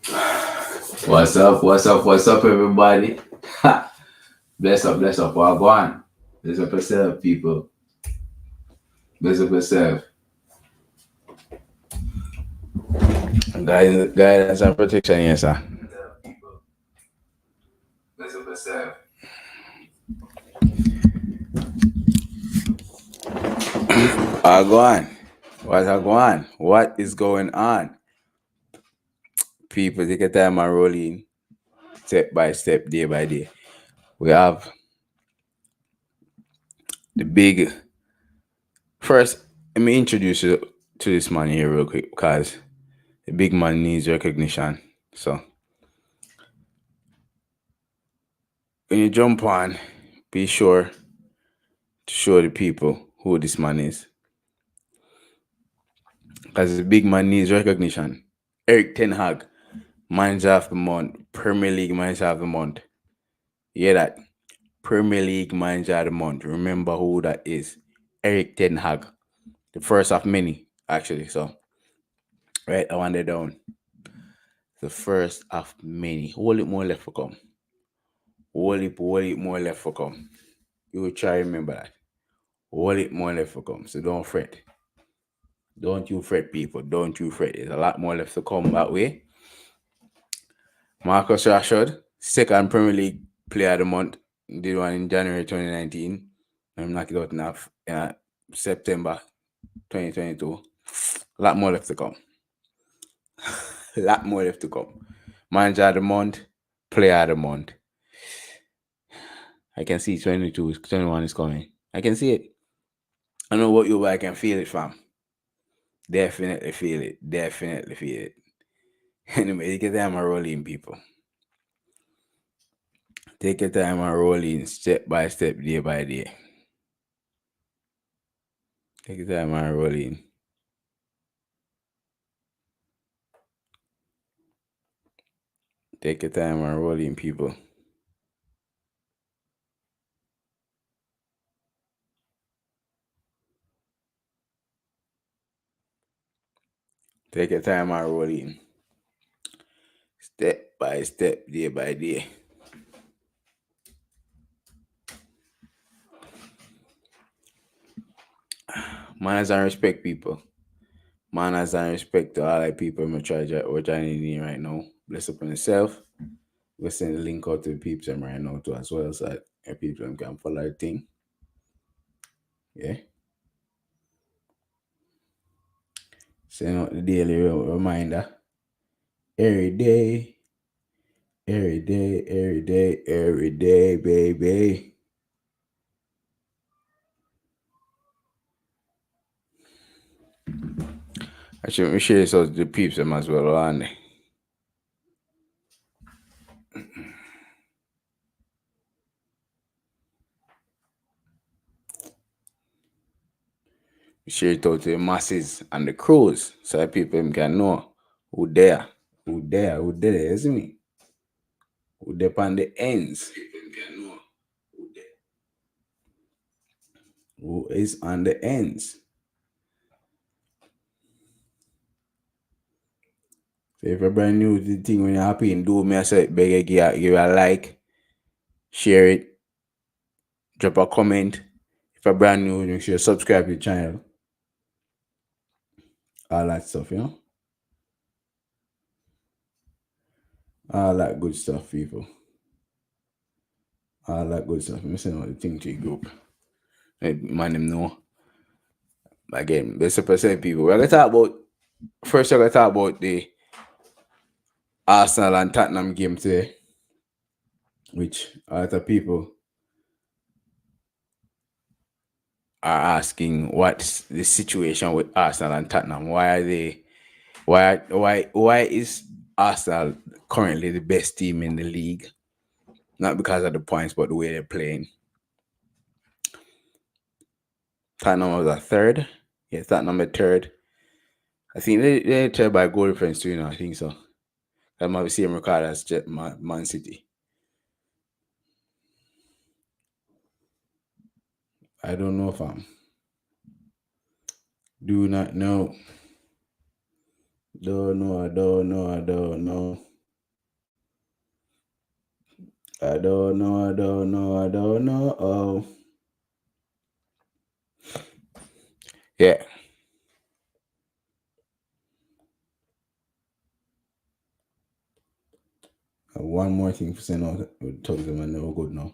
What's up? What's up, everybody? Bless up, Wagwan. Bless up yourself, people. Bless up yourself. Guidance and protection, yes, sir. Bless up yourself. Go on. Go on? What is going on? People, take your time and roll in step by step, day by day. We have the big first. Let me introduce you to this man here real quick because the big man needs recognition. So when you jump on, be sure to show the people who this man is. Because the big man needs recognition. Eric Ten Hag, Manager of the Month, Premier League Manager of the Month. You hear that? Premier League Manager of the Month. Remember who that is. Eric Ten Hag. The first of many, actually. So, right, I want it down. The first of many. Hold it more left for come. Hold it more left for come. You will try remember that. Hold it more left for come. So don't fret. Don't you fret, people. Don't you fret. There's a lot more left to come that way. Marcus Rashford, second Premier League Player of the Month. Did one in January 2019. I'm knocked it out in September 2022. A lot more left to come. A lot more left to come. Manager of the Month, Player of the Month. I can see 22, 21 is coming. I can see it. I know what you, but I can feel it, fam. Definitely feel it. Definitely feel it. Anyway, take your time and roll in, people. Take your time and roll in step by step, day by day. Take your time and roll in. Take your time and roll in, people. Take your time and roll in. Step by step, day by day. Manners and respect, people. Manners and respect to all the people who we're joining in right now. Bless up on yourself. We'll send the link out to the people right now too as well so that people can follow the thing. Yeah. Send out the daily reminder. Every day. Every day, every day, every day, baby. Actually, we share this out to the peeps them as well, aren't they? We share it out to the masses and the crews so that people can know who there, who there, you see me? Who there on the ends. Who is on the ends. So if you're brand new to the thing when you're happy and do me, I say beg you give a like, share it, drop a comment. If you're brand new, make sure you subscribe to the channel. All that stuff, you know? All that good stuff, people. All that good stuff. I'm sending out the thing to your group. Man, them know. Again, best of percent people. We're gonna talk about first. We're gonna talk about the Arsenal and Tottenham game today, which a lot of people are asking what's the situation with Arsenal and Tottenham. Why are they? Why is Arsenal currently the best team in the league? Not because of the points, but the way they're playing. Tottenham was a third. Yeah, Tottenham a third. I think they third by goal difference too. I think so. That might be the same record as Man City. I don't know, fam. Do not know. Don't know. I don't know. Oh. Yeah. One more thing for saying out with Tottenham and never good now.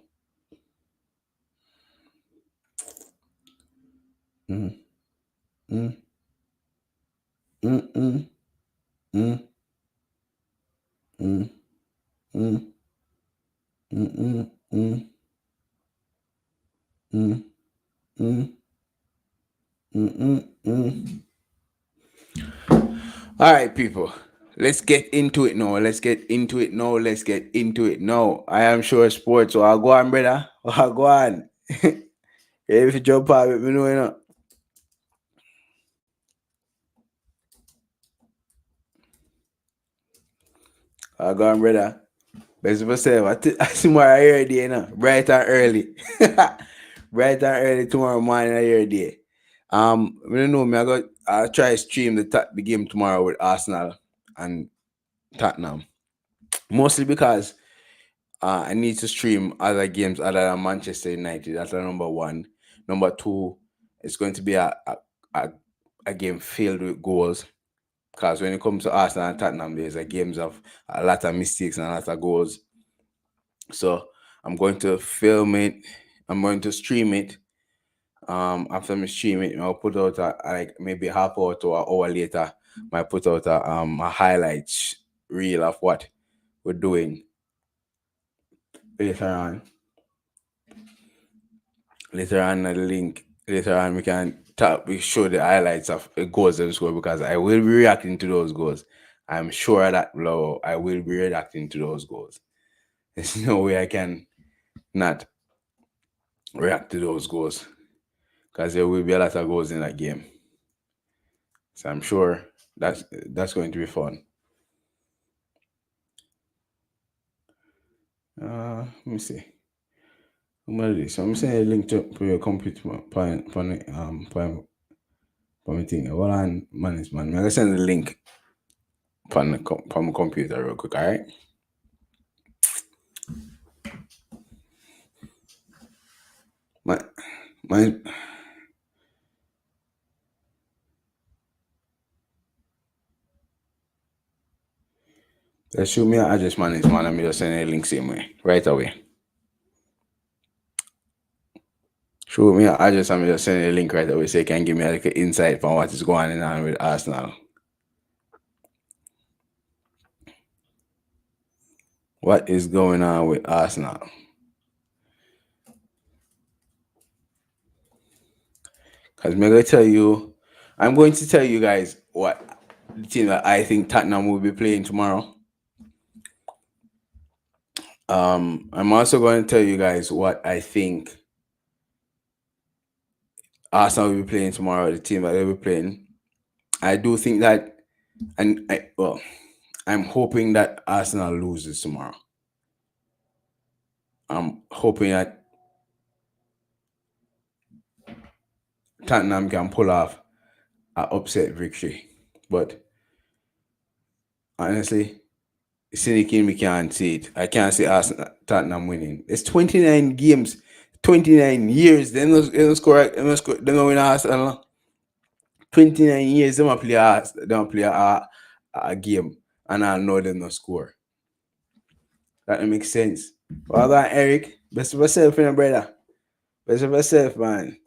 Mm. Mm. Mm. Mm. Mm. Mm. Mm. Mm. Mm. Mm. Mm. Mm. All right, people. Let's get into it now. I am sure sports. So I'll go on, brother. I'll go on. If you jump out with me, know, you know. I'll go on, brother. Best of myself. I see more early, you know. Bright and early. Bright and early tomorrow morning, I hear day. I don't know me. I'll try to stream the game tomorrow with Arsenal and Tottenham. Mostly because I need to stream other games other than Manchester United. That's number one. Number two, it's going to be a, a game filled with goals. Because when it comes to Arsenal and Tottenham, there's a games of a lot of mistakes and a lot of goals. So I'm going to film it. I'm going to stream it. After me stream it, I'll put out like maybe half hour to an hour later. I put out a highlights reel of what we're doing later on. Later on, the link. Later on, we show the highlights of the goals and score because I will be reacting to those goals. I'm sure that I will be reacting to those goals. There's no way I can not react to those goals because there will be a lot of goals in that game. So I'm sure that's going to be fun. Let me see. I'm gonna do this. So I'm sending a link to your computer point my thing. Hold on, man. I'm gonna send the link on my computer real quick. All right. My Just shoot me an address, man. I'm just send a link same way right away. Shoot me an address, I'm just send a link right away so you can give me like an insight from what is going on with Arsenal. What is going on with Arsenal? Because I'm going to tell you guys what the team that I think Tottenham will be playing tomorrow. I'm also going to tell you guys what I think Arsenal will be playing tomorrow, the team that they'll be playing. I do think that, I'm hoping that Arsenal loses tomorrow. I'm hoping that Tottenham can pull off an upset victory. But honestly, cynically, we can't see it. I can't see Tottenham winning. It's 29 games, 29 years. They don't score. They don't win Arsenal. 29 years, they don't play a game, and I know they don't score. That makes sense. Well done, Eric. Best of yourself, brother. Best of yourself, man.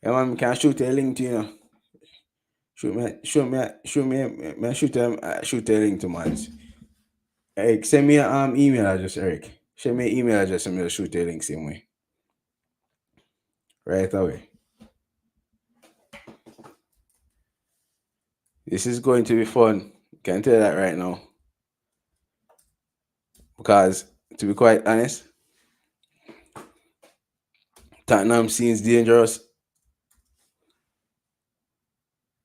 Yeah, man, can shoot a link to you. Know. Shoot a link to man. Eric, send me an email address, Eric. Send me an email address and I'll shoot a link same way. Right away. This is going to be fun. Can tell you that right now. Because to be quite honest, Tottenham seems dangerous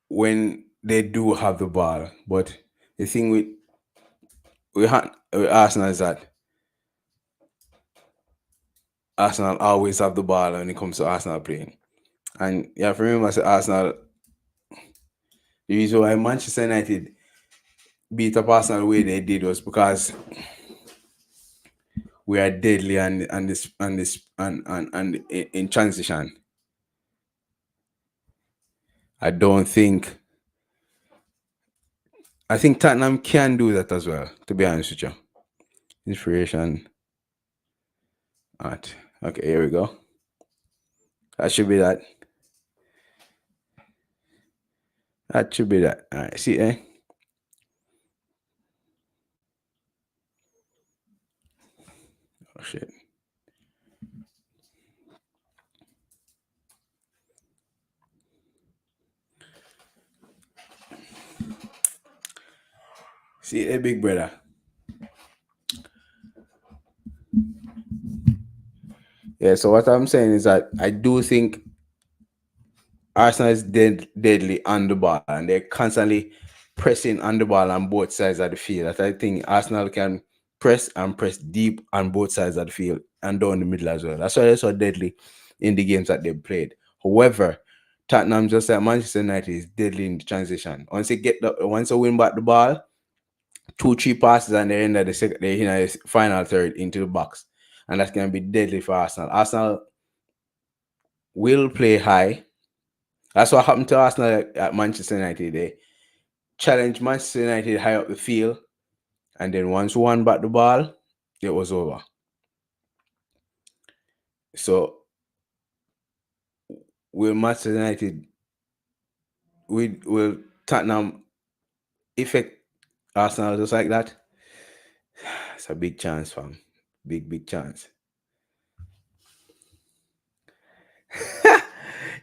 when they do have the ball. But the thing with Arsenal is that Arsenal always have the ball when it comes to Arsenal playing. And you have to remember, Arsenal, the reason why Manchester United beat up Arsenal the way they did was because we are deadly and this and in transition. I don't think. I think Tottenham can do that as well. To be honest with you, inspiration. Art. Okay, here we go. That should be that. That should be that. All right. See, eh? Oh shit. See, a big brother. Yeah. So what I'm saying is that I do think Arsenal is deadly on the ball, and they're constantly pressing on the ball on both sides of the field. That I think Arsenal can press and press deep on both sides of the field and down the middle as well. That's why they're so deadly in the games that they've played. However, Tottenham, just like Manchester United, is deadly in the transition. Once they win back the ball, 2-3 passes and they're in the second, they're in the final third into the box, and that's gonna be deadly for Arsenal. Arsenal will play high. That's what happened to Arsenal at Manchester United. They challenged Manchester United high up the field, and then once one back the ball, it was over. So will Manchester United, will Tottenham affect Arsenal just like that? It's a big chance, fam. Big chance.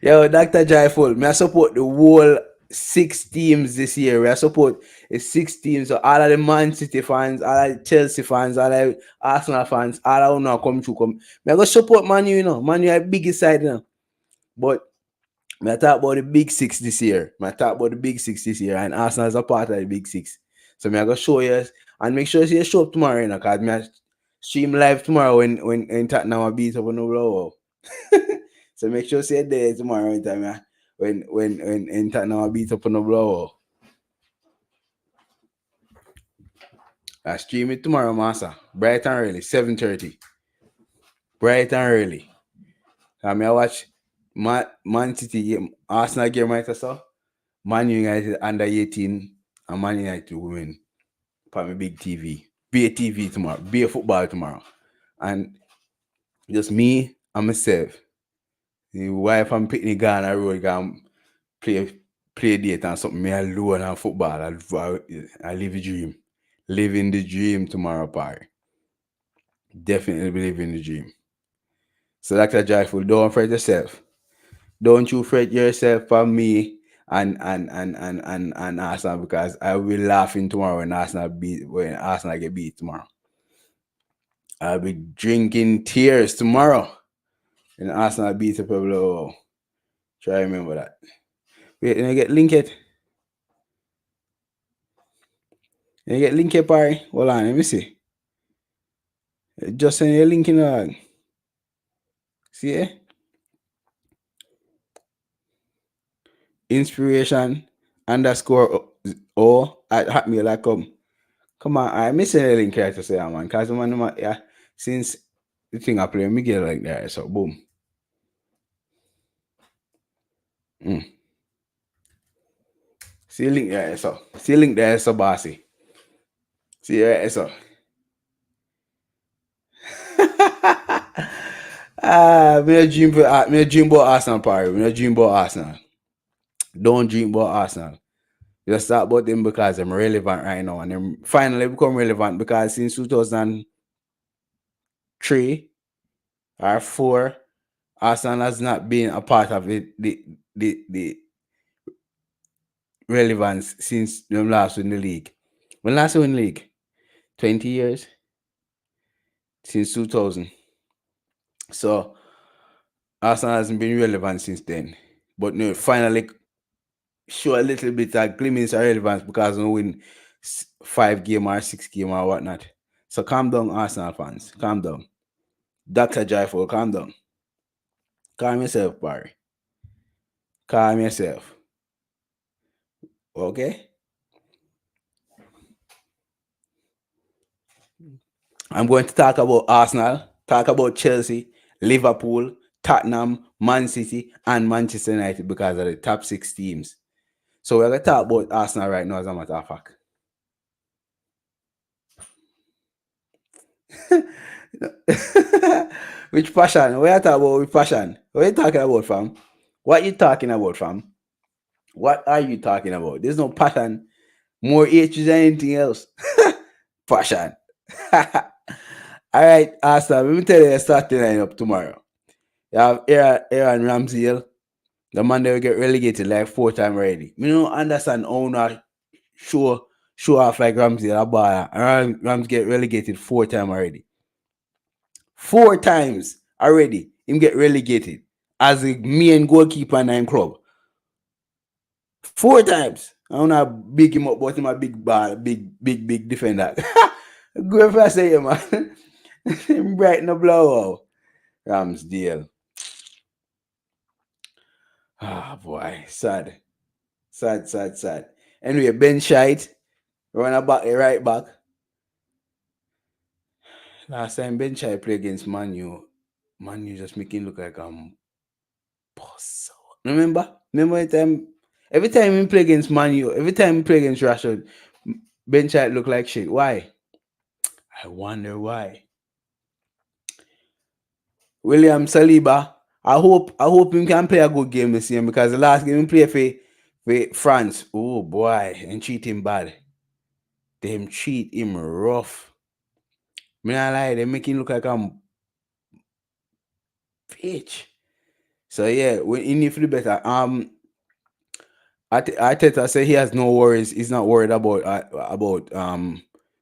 Yo, Dr. Joyful, me I support the whole 6 teams this year. I support the 6 teams. So all of the Man City fans, all of the Chelsea fans, all of the Arsenal fans, all of them come through. Me I go support Man U, you know. Man U are the biggest side, you know. But me I talk about the big six this year. And Arsenal is a part of the big six. So me I go show you and make sure you show up tomorrow, you know, because me I stream live tomorrow when Tottenham will beat up on the blow. So make sure you're there tomorrow when Tottenham beat up on the blow. I stream it tomorrow, master. Bright and early, 7:30. Bright and early. I mean, I watch Man City game, Arsenal game right so. Man United under 18 and Man United women. For my big TV. Be a TV tomorrow. Be a football tomorrow. And just me and myself. The wife and Pitney gone I road gone play date and something. Me alone and football. I live a dream. Living the dream tomorrow, party. Definitely be living the dream. So Dr. Joyful, don't fret yourself. Don't you fret yourself for me and Arsenal, because I will be laughing tomorrow when Arsenal get beat tomorrow. I'll be drinking tears tomorrow when Arsenal beat up Pablo. Try to remember that. Wait, and I get linked. You get linked, party. Hold on, let me see. Just send your link in the see eh? Inspiration underscore o at hotmail.com. Come on, I miss a link here to say, man. Because man, yeah, since the thing I play, me get like that. So boom. See link there, so. See link there, so bossy. See there, so. Me a dream about Arsenal, party. Me a dream about Arsenal. Don't dream about Arsenal. Just talk about them because I'm relevant right now, and them finally become relevant because since 2003 or 4, Arsenal has not been a part of the relevance since them last win the league. When last win the league? 20 years? Since 2000. So Arsenal hasn't been relevant since then. But no, finally show a little bit of glimpse of relevance because we win 5 game or 6 game or whatnot. So calm down, Arsenal fans. Calm down. Dr. Joyful, calm down. Calm yourself, Barry. Calm yourself. Okay? I'm going to talk about Arsenal, talk about Chelsea, Liverpool, Tottenham, Man City, and Manchester United because of the top six teams. So we're going to talk about Arsenal right now, as a matter of fact. Which passion? What you talking about with passion? What you talking about, fam? What you talking about, fam? What are you talking about? There's no passion. More hatred than anything else. Passion. All right, Arsenal. Let me tell you the starting lineup tomorrow. You have Aaron Ramsdale, the man that will get relegated like 4 times already. Me don't understand how not show off like Ramsdale a baller. And Rams get relegated 4 times already. 4 times already. Him get relegated as a main goalkeeper in the club. 4 times. I don't know big him up, but him a big ball, big defender. Go if I say man. Him brighten the blowout. Ramsdale. Ah boy, sad. Sad. Anyway, Ben Shite, run a back, a right back. Last time Ben Shite played against Man U just making look like boss. Remember the time? Every time he play against Man U, every time he play against Rashford, Ben Shite look like shit. Why? I wonder why. William Saliba, I hope him can play a good game this year because the last game he played for France. Oh boy, and cheat him bad. Them cheat him rough. Me not lie, they make him look like bitch. So yeah, he need to do better. Arteta say he has no worries. He's not worried about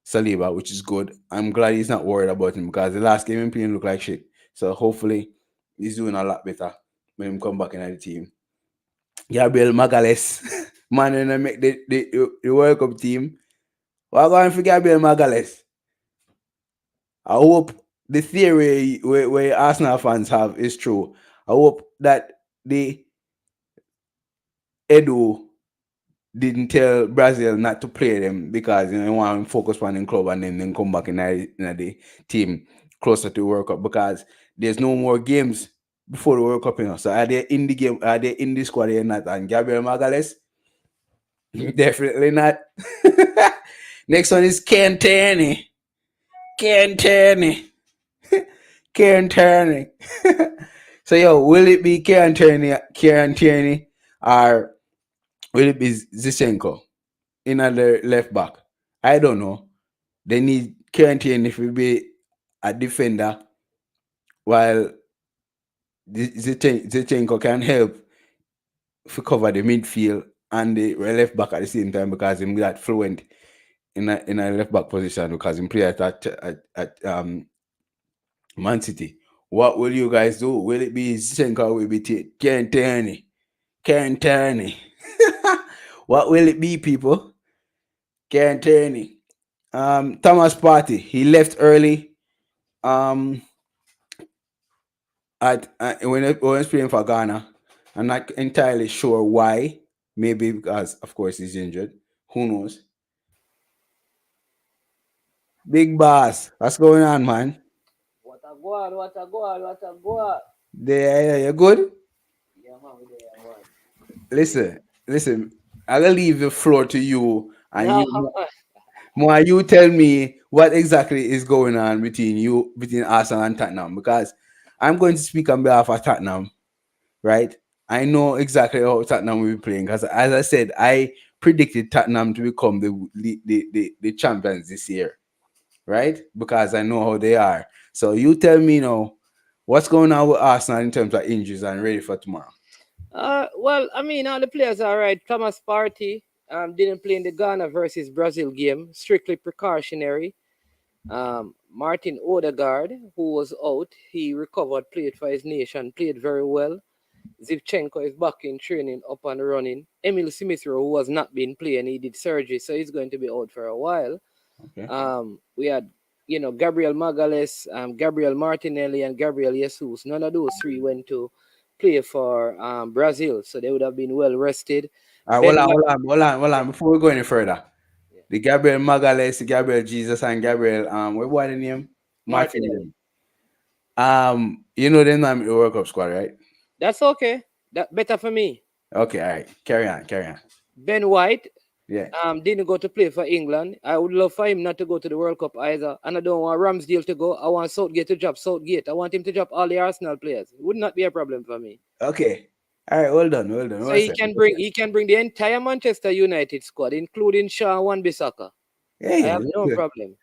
Saliba, which is good. I'm glad he's not worried about him because the last game he played looked like shit. So hopefully he's doing a lot better when he come back in the team. Gabriel Magalhaes, man, when I make the World Cup team. We're going for Gabriel Magalhaes. I hope the theory where Arsenal fans have is true. I hope that the Edu didn't tell Brazil not to play them because they want to focus on the club and then come back in the team closer to World Cup because there's no more games before the World Cup. So are they in the game? Are they in the squad or not? And Gabriel Magalhaes? Definitely not. Next one is Ken Tierney. Ken Tierney. Kieran Tierney. So yo, will it be Kieran Tierney, or will it be Zichenko in the left back? I don't know. They need Kieran Tierney to be a defender while Zichenko can help to cover the midfield and the left back at the same time because he's that fluent in a left back position because he play at Man City. What will you guys do? Will it be Zichenko or will it be Kieran Tierney? Kieran Tierney. What will it be, people? Kieran Tierney. Thomas Partey. He left early. When he was playing for Ghana. I'm not entirely sure why. Maybe because, of course, he's injured. Who knows? Big boss. What's going on, man? What a go on, what a go on, what a go on. There, you good? Yeah, man, we there, man. Listen. I'll leave the floor to you, and No, you tell me what exactly is going on between Arsenal and Tottenham because I'm going to speak on behalf of Tottenham, right? I know exactly how Tottenham will be playing because, as I said, I predicted Tottenham to become the champions this year, right? Because I know how they are. So you tell me now what's going on with Arsenal in terms of injuries and ready for tomorrow. well, I mean, all the players are right. Thomas Partey didn't play in the Ghana versus Brazil game, strictly precautionary. Martin Odegaard, who was out, he recovered, played for his nation, played very well. Zivchenko is back in training, up and running. Emil Smith Rowe, who has not been playing, he did surgery, so he's going to be out for a while. Okay. We had, Gabriel Magalhaes, Gabriel Martinelli, and Gabriel Jesus. None of those three went to play for Brazil, so they would have been well rested. Hold on. Before we go any further, the Gabriel Magalhaes, the Gabriel Jesus, and Gabriel what the name? Martinelli. Martin. You know them in the World Cup squad, right? That's okay. That better for me. Okay, all right. Carry on, carry on. Ben White Yeah. didn't go to play for England. I would love for him not to go to the World Cup either. And I don't want Ramsdale to go. I want Southgate to drop Southgate. I want him to drop all the Arsenal players. It would not be a problem for me. Okay. All right, well done, well done. So One second. Okay. he can bring the entire Manchester United squad, including Shaw and Wan-Bissaka. I Hey, have no problem.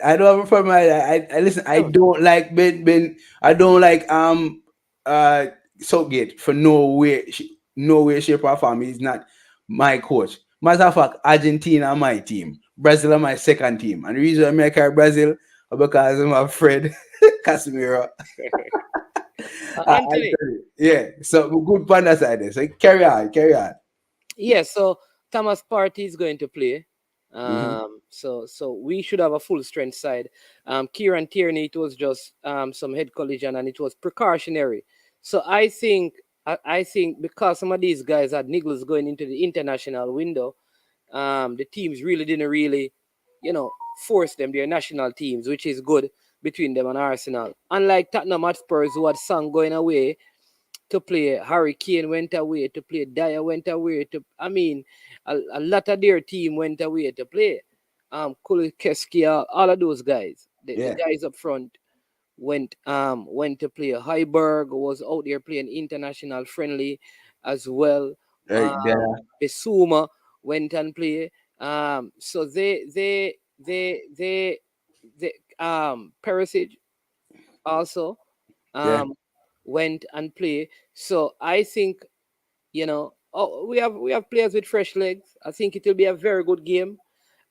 I don't have a problem. I listen. I No, don't like Ben. I don't like uh Southgate for no way, shape or form. He's not my coach. Matter of fact, Argentina are my team. Brazil are my second team. And the reason I carry Brazil is because I'm afraid Casemiro. I Anthony. tell you. Yeah. So good on that side there. So carry on, carry on. Yes, so Thomas Partey is going to play. Mm-hmm. So we should have a full strength side. Kieran Tierney, it was just some head collision and it was precautionary. So I think because some of these guys had niggles going into the international window, the teams really didn't really, force them their national teams, which is good between them and Arsenal. Unlike Tottenham Hotspurs, who had Son going away to play, Harry Kane went away to play, Dyer went away to. I mean, a lot of their team went away to play. Kulicheski, all of those guys, the Yeah. guys up front went to play. Heiberg was out there playing international friendly as well. Right there. Besuma went and play. So they Perisic also Yeah. um went and play. So I think we have players with fresh legs. I think it will be a very good game.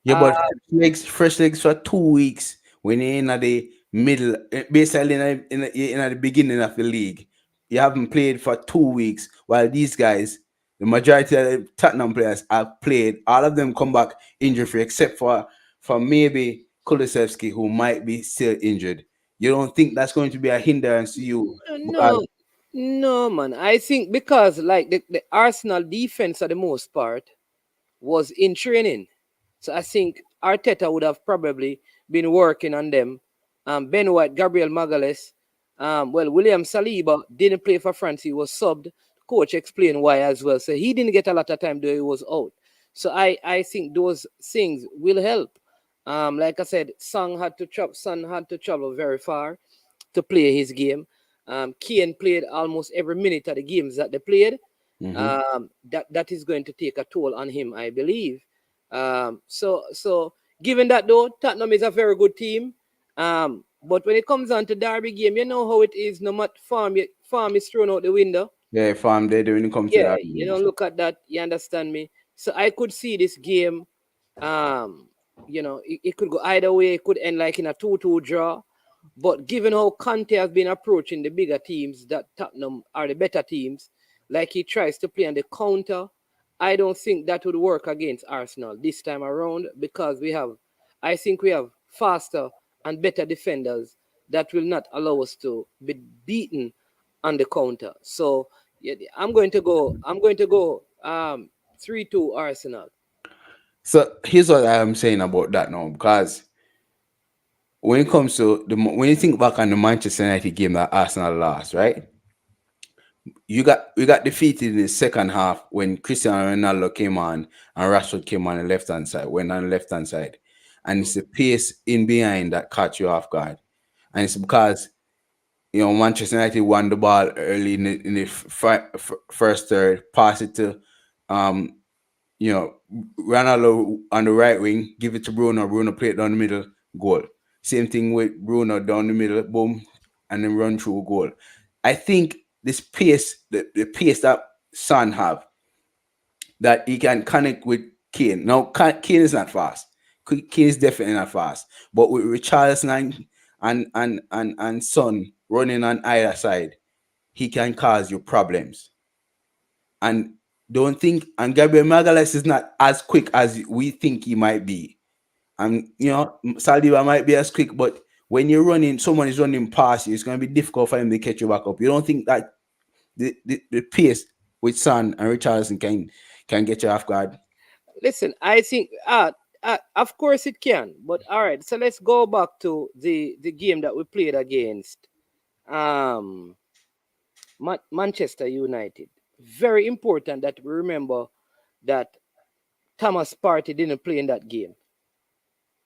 Yeah, Uh, but fresh legs for 2 weeks when you're in the middle, basically in the beginning of the league. You haven't played for 2 weeks, while these guys, the majority of the Tottenham players have played. All of them come back injury free, except for maybe Kulusevski, who might be still injured. You don't think that's going to be a hindrance to you because no, no, man. I think because like the Arsenal defense for the most part was in training. So I think Arteta would have probably been working on them. Ben White, Gabriel Magalhaes, William Saliba didn't play for France. He was subbed. Coach explained why as well. So he didn't get a lot of time though he was out. So I think those things will help. Like I said, Son had to travel very far to play his game. Kane played almost every minute of the games that they played. Mhm. That is going to take a toll on him, I believe. So given that though, Tottenham is a very good team. But when it comes on to Derby game, you know how it is. No matter farm is thrown out the window. Yeah, farm there when it comes to Yeah, that games. look at that. You understand me? So I could see this game. Um, it could go either way. It could end like in a 2-2 draw. But given how Conte has been approaching the bigger teams, that Tottenham are the better teams, like he tries to play on the counter, I don't think that would work against Arsenal this time around because I think we have faster and better defenders that will not allow us to be beaten on the counter. So yeah, I'm going to go 3-2 Arsenal. So here's what I'm saying about that now, because when it comes to when you think back on the Manchester United game that Arsenal lost, right? We got defeated in the second half when Cristiano Ronaldo came on and Rashford came on the left hand side, went on the left hand side, and it's the pace in behind that caught you off guard, and it's because Manchester United won the ball early in the first third, pass it to um you know, Ronaldo on the right wing, give it to Bruno. Bruno play it down the middle, goal. Same thing with Bruno down the middle, boom, and then run through goal. I think this pace, the pace that Son have, that he can connect with Kane. Now, Kane is not fast. Kane is definitely not fast. But with Richarlison and Son running on either side, he can cause you problems. And don't think and Gabriel Magalhaes is not as quick as we think he might be. And Saliba might be as quick, but when you're running, someone is running past you, it's going to be difficult for him to catch you back up. You don't think that the pace with Son and Richardson can get you off guard? Listen, I think Of course it can. But all right, so let's go back to the game that we played against um Manchester United. Very important that we remember that Thomas Partey didn't play in that game.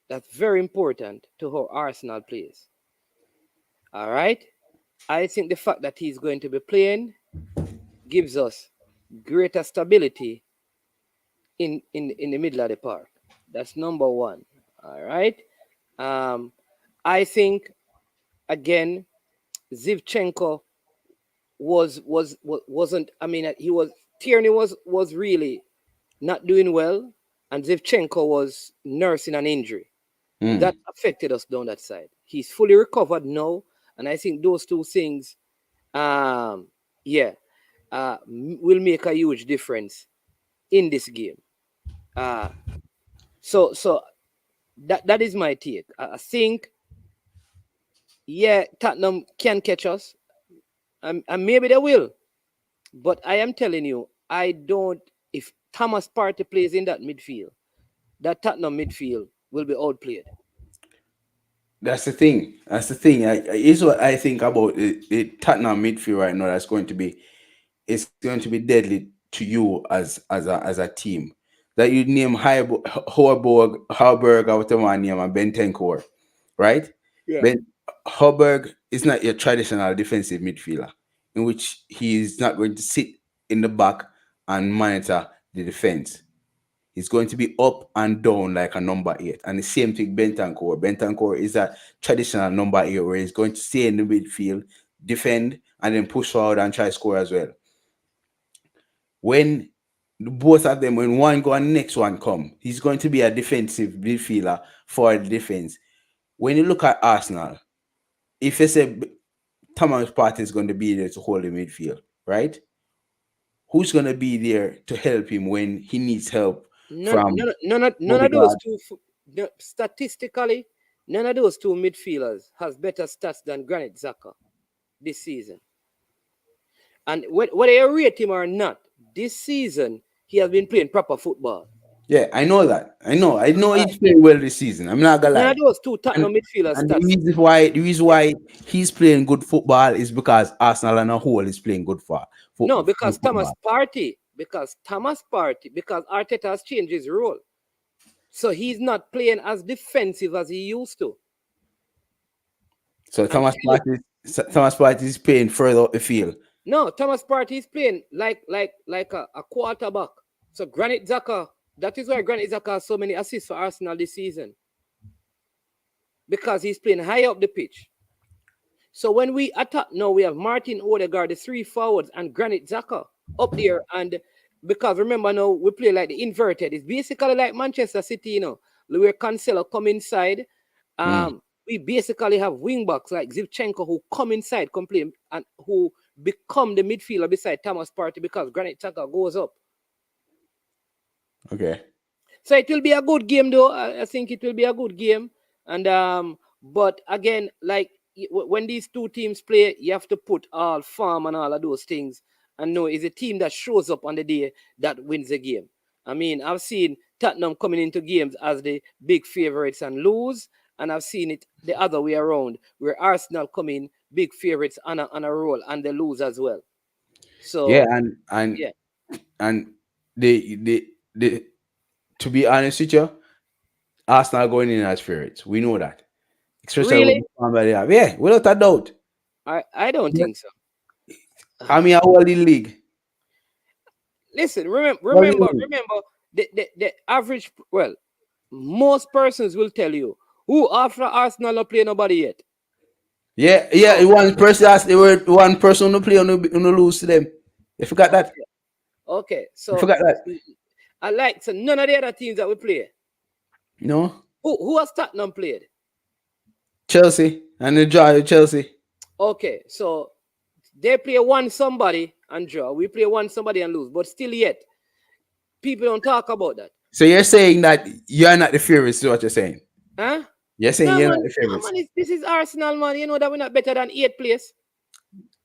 That's very important to how Arsenal plays. All right. I think the fact that he's going to be playing gives us greater stability in the middle of the park. That's number one. All right. Um, I think again, Zivchenko wasn't. I mean, he was Tierney was really not doing well, and Zivchenko was nursing an injury that affected us down that side. He's fully recovered now, and I think those two things, um, yeah, will make a huge difference in this game. Uh, so that is my take. I think, yeah, Tottenham can catch us, and maybe they will. But I am telling you, I don't. If Thomas Partey plays in that midfield, that Tottenham midfield will be outplayed. That's the thing. That's the thing. Is what I think about the Tottenham midfield right now. That's going to be, it's going to be deadly to you as a team. That you name Harburg, or whatever one name, and Bentancur, right? Yeah. Ben Harburg is not your traditional defensive midfielder, in which he is not going to sit in the back and monitor the defense. He's going to be up and down like a number eight. And the same thing Bentancur. Bentancur is a traditional number eight where he's going to stay in the midfield, defend, and then push forward and try to score as well. When both of them, when one go and next one come, he's going to be a defensive midfielder for the defense. When you look at Arsenal, if you say Thomas Partey is going to be there to hold the midfield, right? Who's going to be there to help him when he needs help from None of those two. Statistically, none of those two midfielders has better stats than Granit Xhaka this season. And whether you rate him or not, this season he has been playing proper football. Yeah, I know that. I know he's playing well this season. I'm not gonna None lie. of those two Tottenham midfielders And stats. the reason why he's playing good football is because Arsenal and a whole is playing good No, good because football. because Arteta has changed his role. So he's not playing as defensive as he used to. So Thomas Partey is playing further up the field. No, Thomas Partey is playing like a quarterback. So Granit Xhaka, that is why Granit Xhaka has so many assists for Arsenal this season. Because he's playing high up the pitch. So when we attack now, we have Martin Odegaard, the three forwards, and Granit Xhaka up there. And because remember now, we play like the inverted. It's basically like Manchester City, you know, where Cancelo come inside. We basically have wing backs like Zivchenko who come inside, complain, and who become the midfielder beside Thomas Partey because Granit Xhaka goes up. Okay. So it will be a good game, though. I think it will be a good game. And but again, like when these two teams play, you have to put all farm and all of those things. And no, it's a team that shows up on the day that wins the game. I mean, I've seen Tottenham coming into games as the big favorites and lose, and I've seen it the other way around, where Arsenal come in big favorites on a roll and they lose as well. So yeah, and the to be honest with you, Arsenal going in as favorites. We know that. Especially really, with the form that they have. Yeah, without a doubt. I don't think so. I mean, I hold the league. Listen, remember, the average. Well, most persons will tell you who after Arsenal not play nobody yet. Yeah. One person who play on lose to them. You forgot that. Okay, so You forgot that. I like so none of the other teams that we play. No. Who has Tottenham played? Chelsea and the draw with Chelsea. Okay, so they play one somebody and draw. We play one somebody and lose, but still yet people don't talk about that. So you're saying that you're not the favorites, is what you're saying? Huh? You're saying No, you're man, not the favorites. this is Arsenal, man. You know that we're not better than 8th place.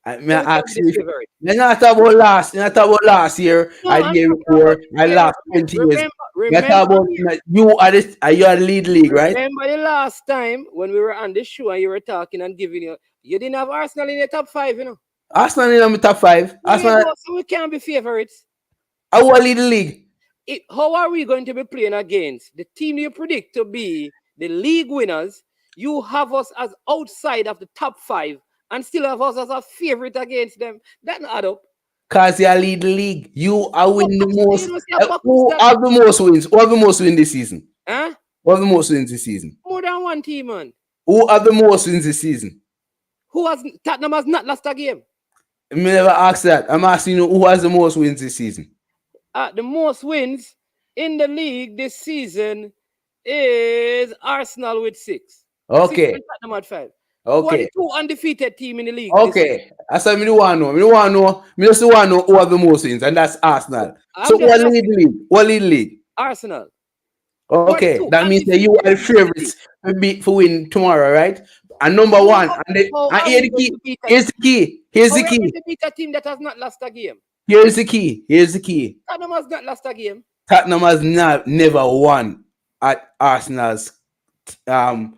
May So I we can ask be you? the favorite. You're not about last. You're not about last year. No, I I'm year talking about before. I yeah. last 20 years. Remember, You're talking about you are this. You are the league, right? remember the last time when we were on this show and you were talking and giving you didn't have Arsenal in your top five, you know. Arsenal in the top five. There you Arsenal. go. So we can't be favorites. I will lead the league. How are we going to be playing against the team you predict to be the league winners? You have us as outside of the top five and still have us as a favorite against them. That not add up. Cause you lead the league. You are But winning the you most. know, see a Bacchus Who that have the most wins? Who have the most wins this season? huh? Who have the most wins this season? More than one team, man. Who have the most wins this season? Who has Tottenham has not lost a game. Me never ask that. I'm asking you who has the most wins this season. The most wins in the league this season is Arsenal with six. Six Okay. and Tottenham at five. Who are Okay. the two undefeated team in the league this season? Okay. That's what me do want to know. Me do want to know. Me just want to know who have the most wins, and that's Arsenal. So I'm who just lead asking the league? Who lead the league? Arsenal. Who are the Okay. two That means that you undefeated are the teams in the league? favorites to beat for win tomorrow, right? And number How, one, how and are here we the going key. to beat a Here's the key. Here's how the are we going key. to beat a team that has not lost a game? Here's the key. Here's the key. Tottenham has not lost a game. Tottenham has never won at Arsenal's um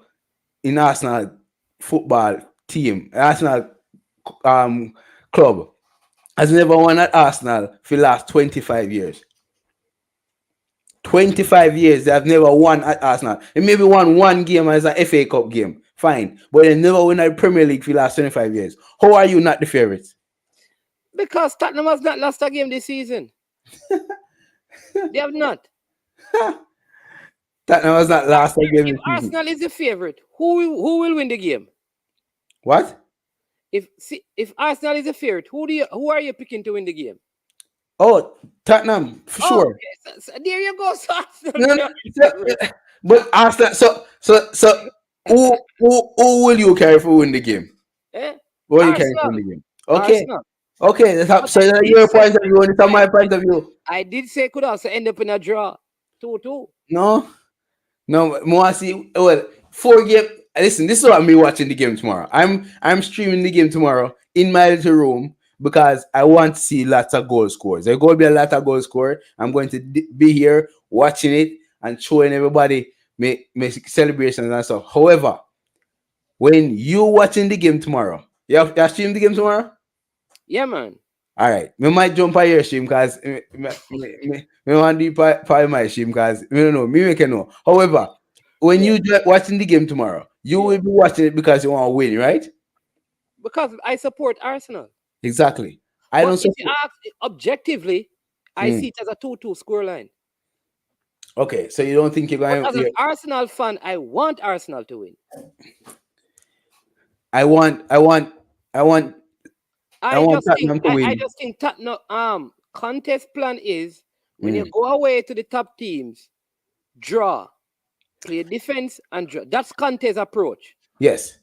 in Arsenal football team, Arsenal club has never won at Arsenal for the last 25 years. 25 years they have never won at Arsenal. They maybe won one game as an FA Cup game. Fine. But they never won at Premier League for the last 25 years. How are you not the favorites? Because Tottenham has not lost a game this season. They have not. Tottenham has not lost a game If this season. Arsenal is the favorite, who will win the game? What? If Arsenal is the favorite, who are you picking to win the game? Oh, Tottenham, for Oh, sure. okay. So there you go. So Arsenal No, no, can't be so- favorite. but Arsenal, so who will you carry for win the game? Eh? Who will you carry for Arsenal. win the game? Okay, Arsenal. okay. But So I that's did your say point of view, and it's my point of view. I did say could also end up in a draw. 2-2. No, no, more see. Well, 4 game. Listen, this is what me watching the game tomorrow. I'm streaming the game tomorrow in my little room because I want to see lots of goal scores. There's going to be a lot of goal score. I'm going to be here watching it and showing everybody make celebrations and stuff. However, when you watching the game tomorrow, you stream the game tomorrow. Yeah, man. All right, we might jump on your stream because me want to be part of my stream because we don't know. Me can know. However, when you watching the game tomorrow, you will be watching it because you want to win, right? Because I support Arsenal. Exactly. I But don't if you support. ask objectively, I Mm. see it as a 2-2 scoreline. Okay, so you don't think you're But going? as an Arsenal fan, I want Arsenal to win. I want. I want Tottenham to I win. just think Tottenham contest plan is when you Mm. go away to the top teams, draw, play defense and draw. That's Conte's approach. Yes.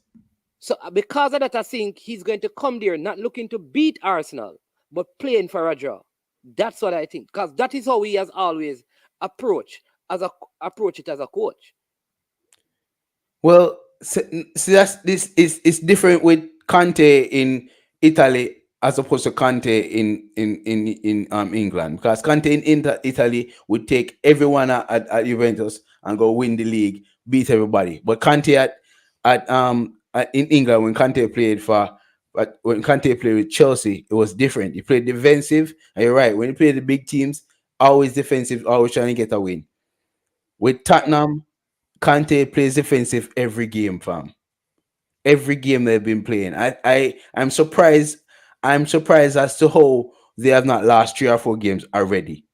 So because of that, I think he's going to come there not looking to beat Arsenal, but playing for a draw. That's what I think. Because that is how he has always approach it as a coach. Well, see that's this is it's different with Conte in Italy as opposed to Conte in England because Conte in Italy would take everyone at Juventus and go win the league, beat everybody. But Conte in England when Conte played for but when Conte played with Chelsea, it was different. He played defensive, and you're right. When he played the big teams, always defensive, always trying to get a win. With Tottenham, Conte plays defensive every game, fam. Every game they've been playing. I'm surprised. I'm surprised as to how they have not lost 3 or 4 games already.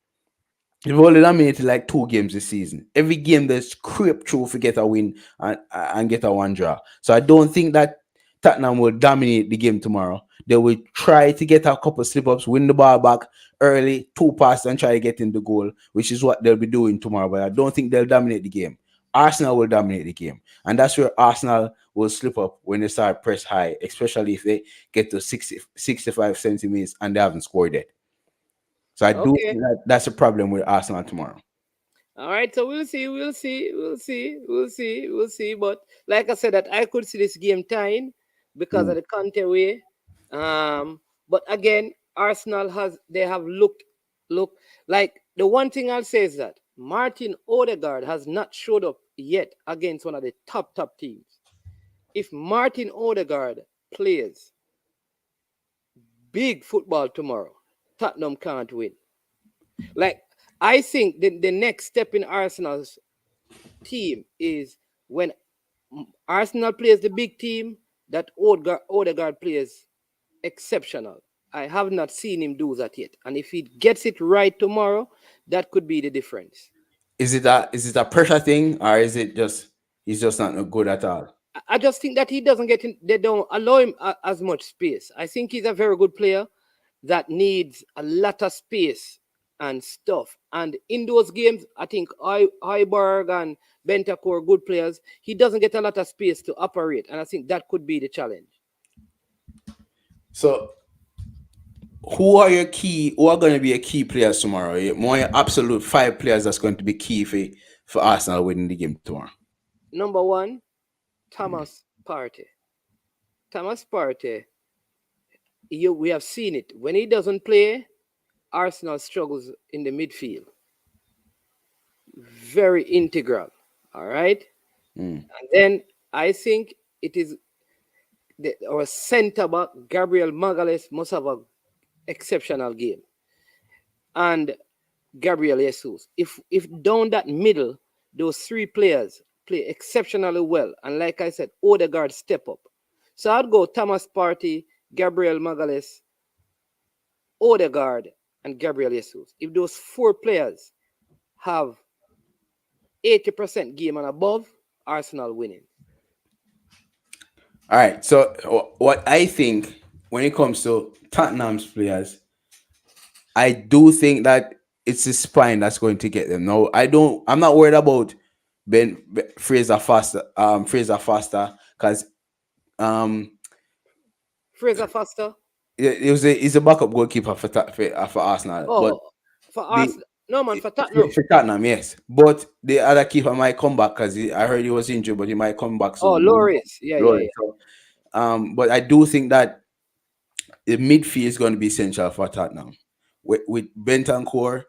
They've only dominated like 2 games this season. Every game they scrape through to get a win and get a one draw. So I don't think that Tottenham will dominate the game tomorrow. They will try to get a couple slip ups, win the ball back early, 2 passes, and try to get in the goal, which is what they'll be doing tomorrow. But I don't think they'll dominate the game. Arsenal will dominate the game. And that's where Arsenal will slip up when they start press high, especially if they get to 65 centimeters and they haven't scored yet. So I do think that's a problem with Arsenal tomorrow. All right, so we'll see. But like I said, that I could see this game tying because of the Conte way. But again, Arsenal they have look like the one thing I'll say is that Martin Odegaard has not showed up yet against one of the top teams. If Martin Odegaard plays big football tomorrow, Tottenham can't win. Like I think the next step in Arsenal's team is when Arsenal plays the big team, that Odegaard plays exceptional. I have not seen him do that yet. And if he gets it right tomorrow, that could be the difference. Is it a pressure thing, or is it just he's just not good at all? I just think that he doesn't get in, they don't allow him as much space. I think he's a very good player that needs a lot of space and stuff. And in those games, I think Heiberg and Bentancur are good players. He doesn't get a lot of space to operate. And I think that could be the challenge. So who are your key? Who are going to be your key players tomorrow? Your absolute 5 players that's going to be key for Arsenal winning the game tomorrow. Number one, Thomas Partey. Thomas Partey, we have seen it. When he doesn't play, Arsenal struggles in the midfield. Very integral. All right. And then I think it is our centre back, Gabriel Magalhaes, must have an exceptional game. And Gabriel Jesus. If down that middle, those 3 players play exceptionally well. And like I said, Odegaard step up. So I'd go Thomas Partey, Gabriel Magalhaes, Odegaard, and Gabriel Jesus. If those 4 players have 80% game and above, Arsenal winning. All right. So what I think when it comes to Tottenham's players, I do think that it's the spine that's going to get them. No, I'm not worried about Fraser Foster. Because Fraser Foster. He's a backup goalkeeper for Arsenal. Oh, But for Arsenal. No, man, for Tottenham. For Tottenham, yes. But the other keeper might come back because I heard he was injured, but he might come back soon. Oh, Loris. Yeah. So, but I do think that the midfield is going to be essential for Tottenham. With Bentancur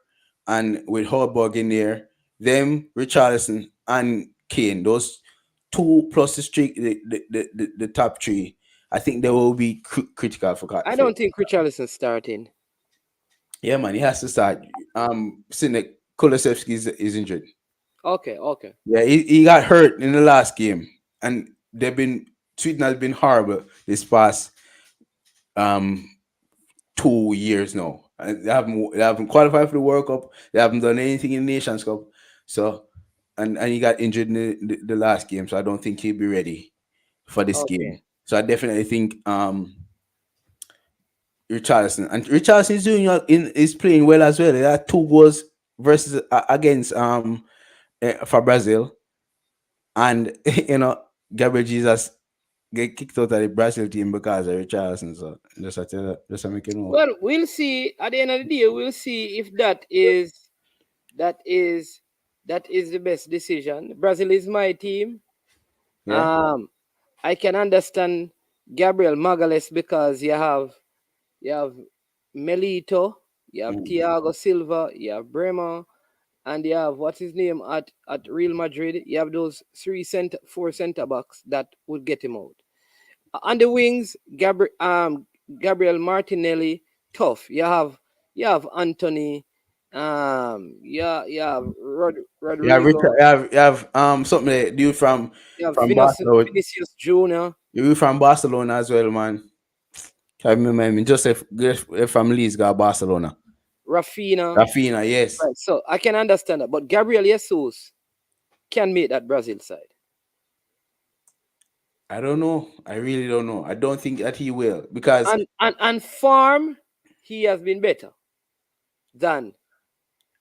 and with Højbjerg in there, them, Richarlison and Kane, those 2 plus the top 3, I think they will be critical for. I don't think Richarlison starting. Yeah, man, he has to start. Sinek Kulusevski is injured. Okay. Yeah, he got hurt in the last game, and Sweden has been horrible this past 2 years now. And they haven't qualified for the World Cup. They haven't done anything in the Nations Cup. So, and he got injured in the last game, so I don't think he'll be ready for this game. So I definitely think Richarlison is playing well as well. They had 2 goals versus against for Brazil, and Gabriel Jesus get kicked out of the Brazil team because of Richarlison. So just to make it know. Well, we'll see at the end of the day. We'll see if that is the best decision. Brazil is my team. Yeah. I can understand Gabriel Magalhaes because you have Melito, you have Thiago Silva, you have Bremer, and you have what's his name at Real Madrid. You have those 4 center backs that would get him out. On the wings, Gabriel Martinelli, tough. You have Anthony. You have Rodrigo. You have something like dude from Barcelona. Vinicius Junior. You from Barcelona as well, man. Can't remember. Joseph from Leeds got Barcelona. Rafinha, yes. Right, so I can understand that, but Gabriel Jesus can make that Brazil side. I don't know. I really don't know. I don't think that he will because and form he has been better than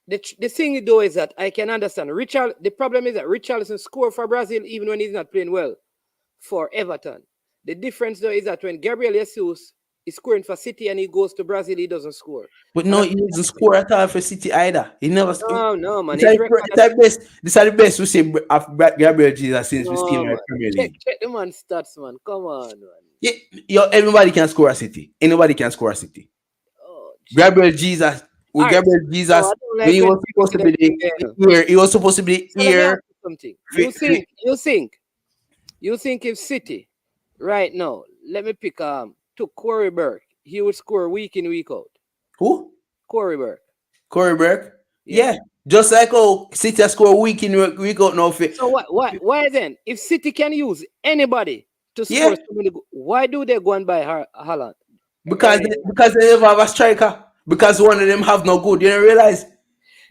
the thing though is that I can understand the problem is that Richarlison scored for Brazil even when he's not playing well for Everton. The difference though is that when Gabriel Jesus He's scoring for City and he goes to Brazil, he doesn't score. But And no, I he think doesn't score at all for City either. He never. no, man. It's like, His record it's like best. These are the best we see of Gabriel Jesus since we see him no, in the man. Premier Check League. check the man stats, man. Come on, man. Yeah, everybody can score a City. Anybody can score a City. Oh, gee. Gabriel Jesus, with All right. Gabriel No, Jesus, I don't when like he when was people supposed say to that. be the Yeah. ear, he was supposed to be So the let me ask ear. you something. fi- You think if City right now, let me pick took Corey Burke, he would score week in, week out. Who? Corey Burke. Corey Burke. Yeah. Yeah, just like City has scored week in week out now. So why then? If City can use anybody to Yeah, score so many, why do they go and buy Haaland? because they never have a striker. Because one of them have no good. You don't realize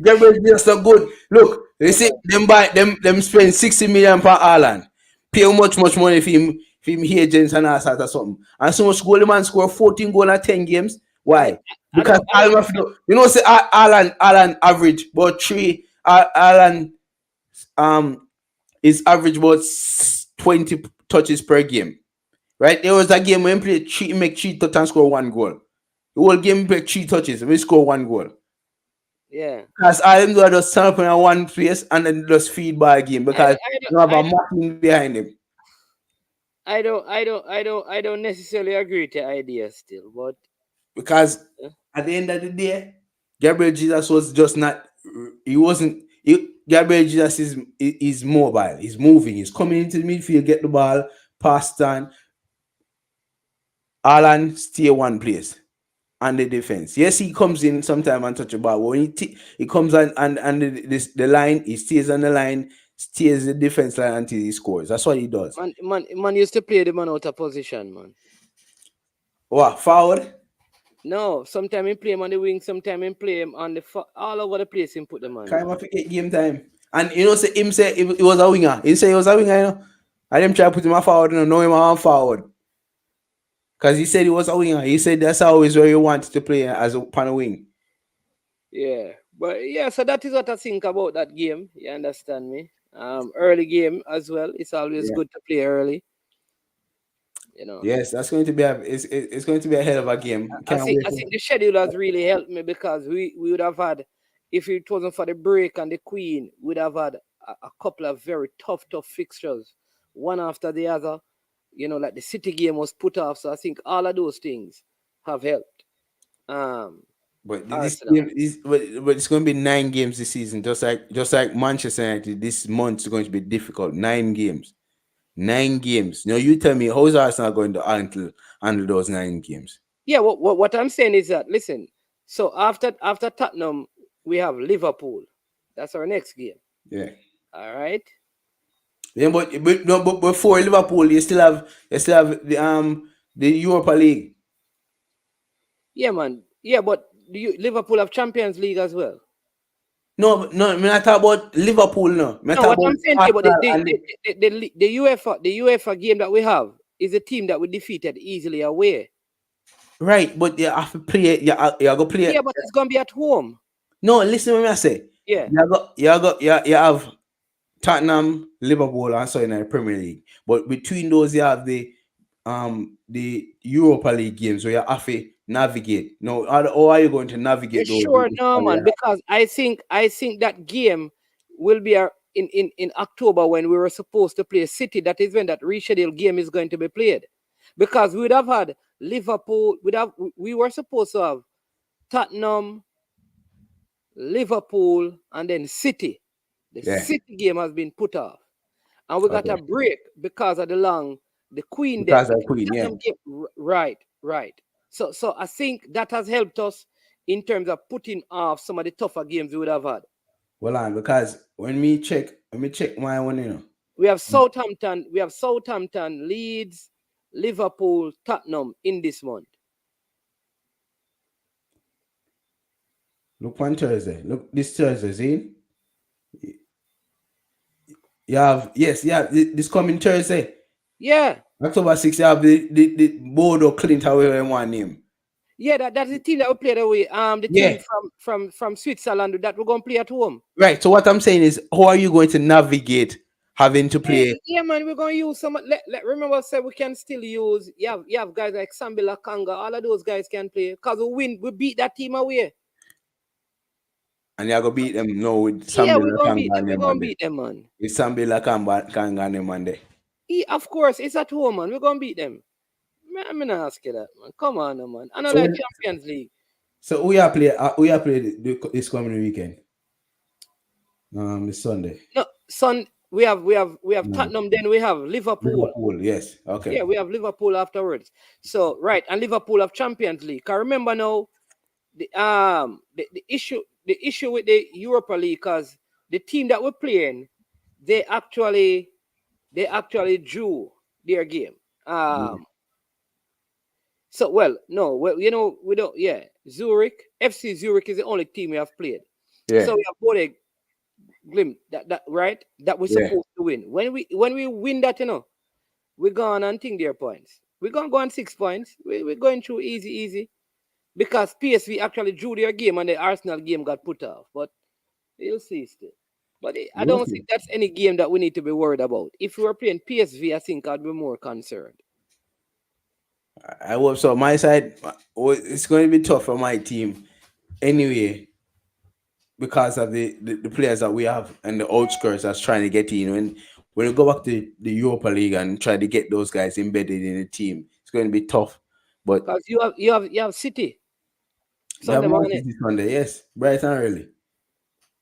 Gabriel Jesus not good. Look, you see them buy them spend 60 million per Ireland. Pay much money for him agents and all sorts of something. And so much goal the man score 14 goal in 10 games. I, Why? I Because don't I don't Ireland have to do, you know say Ireland average about three Ireland is average about 20 touches per game. Right? There was a game when he played make 3 touches and score 1 goal. The whole game he played 3 touches, we score 1 goal. yeah. Because all them do are just stand up in one place and then just feed by a game because you have I a don't machine behind him. I don't necessarily agree with the idea still, but Because uh, at the end of the day, Gabriel Jesus was just not. He wasn't. Gabriel Jesus is mobile. He's moving. He's coming into the midfield, get the ball, pass on. Alan stay one place and the defense. Yes, he comes in sometime and touch the ball. When he comes on and the line, he stays on the line, stays the defense line until he scores. That's what he does. man used to play the man out of position, man. What forward? No, sometimes he play him on the wing, sometimes he play him on the all over the place. Him put the man. Kind of forget game time. And you know, say him say he was a winger. He say he was a winger, you know. I didn't try to put him a forward, you know him on forward. Because he said he was a winger. He said that's always where he wanted to play as a pan wing. Yeah, but yeah, so that is what I think about that game. You understand me? Early game as well. It's always Yeah. good to play early. You know. Yes, that's going to be it's going to be a hell of a game. I Can't think wait. I think the schedule has really helped me because we would have had, if it wasn't for the break and the Queen, we'd have had a couple of very tough fixtures, one after the other. You know, like the City game was put off, so I think all of those things have helped. But this Arsenal. game is but it's going to be 9 games this season, just like Manchester United. This month is going to be difficult. 9 games, 9 games. Now you tell me how's Arsenal going to handle those 9 games? Yeah, what I'm saying is that listen. So after Tottenham, we have Liverpool. That's our next game. Yeah. All right. Yeah, but before Liverpool, you still have the Europa League. Yeah, man. Yeah, but Liverpool have Champions League as well. No, I'm not talking about Liverpool. No, I'm No, talking what about I'm saying to you, but Arsenal and the UEFA game that we have is a team that we defeated easily away. right, but you have to play. You go play. Yeah, but it's gonna be at home. No, listen to me. I say. Yeah. You have Tottenham, Liverpool, and so in the Premier League. But between those, you have the Europa League games where you have to navigate. No, how are you going to navigate those? Sure, no, man, because I think that game will be in October when we were supposed to play City. That is when that rescheduled game is going to be played. Because we would have had Liverpool, we were supposed to have Tottenham, Liverpool, and then City. The City game has been put off. And we got a break because of the Queen day. Because of Queen, yeah. Right. So I think that has helped us in terms of putting off some of the tougher games we would have had. Well, because when me check my one, you know. We have Southampton, Leeds, Liverpool, Tottenham in this month. Look on Thursday. Look this Thursday, see? You have this coming Thursday. Yeah. October 6th, you have the Bodo Clint, however you want name. Yeah, that's the team that we played away. The team from Switzerland that we're gonna play at home. Right. So what I'm saying is, how are you going to navigate having to play. Yeah, man, we're gonna use some. Remember, say we can still use. You have guys like Sambila Kanga. All of those guys can play because we beat that team away. And you're gonna beat them no with Yeah, Sambi we're gonna beat Lakanga them. and We're them gonna Monday. beat them, man. With Sambi Lakanga and them Monday. Yeah, of course, it's at home, man. We're gonna beat them. Man, I'm gonna ask you that, man. Come on, man. I know So like when, Champions League. so we are play this coming weekend. This Sunday. No, son, we have No. Tottenham. Then we have Liverpool. Liverpool, yes. Okay. Yeah, we have Liverpool afterwards. So right, and Liverpool have Champions League. Cause remember now, the issue with the Europa League, cause the team that we're playing, they actually drew their game. Yeah. So well, no, well, we don't. Yeah, Zurich FC Zurich is the only team we have played. Yeah. So we have both a glimpse that right that we're Yeah. supposed to win. When we win that, we're gone and think their points. We're gonna go on 6 points. We're going through easy because PSV actually drew their game and the Arsenal game got put off. But you'll see still. But I We'll don't see. think that's any game that we need to be worried about. If we were playing PSV, I think I'd be more concerned. I hope so. My side, it's going to be tough for my team anyway because of the players that we have and the outskirts that's trying to get in. When we go back to the Europa League and try to get those guys embedded in the team, it's going to be tough. But Because you have City we have Sunday morning. Manchester Sunday, yes, bright and early.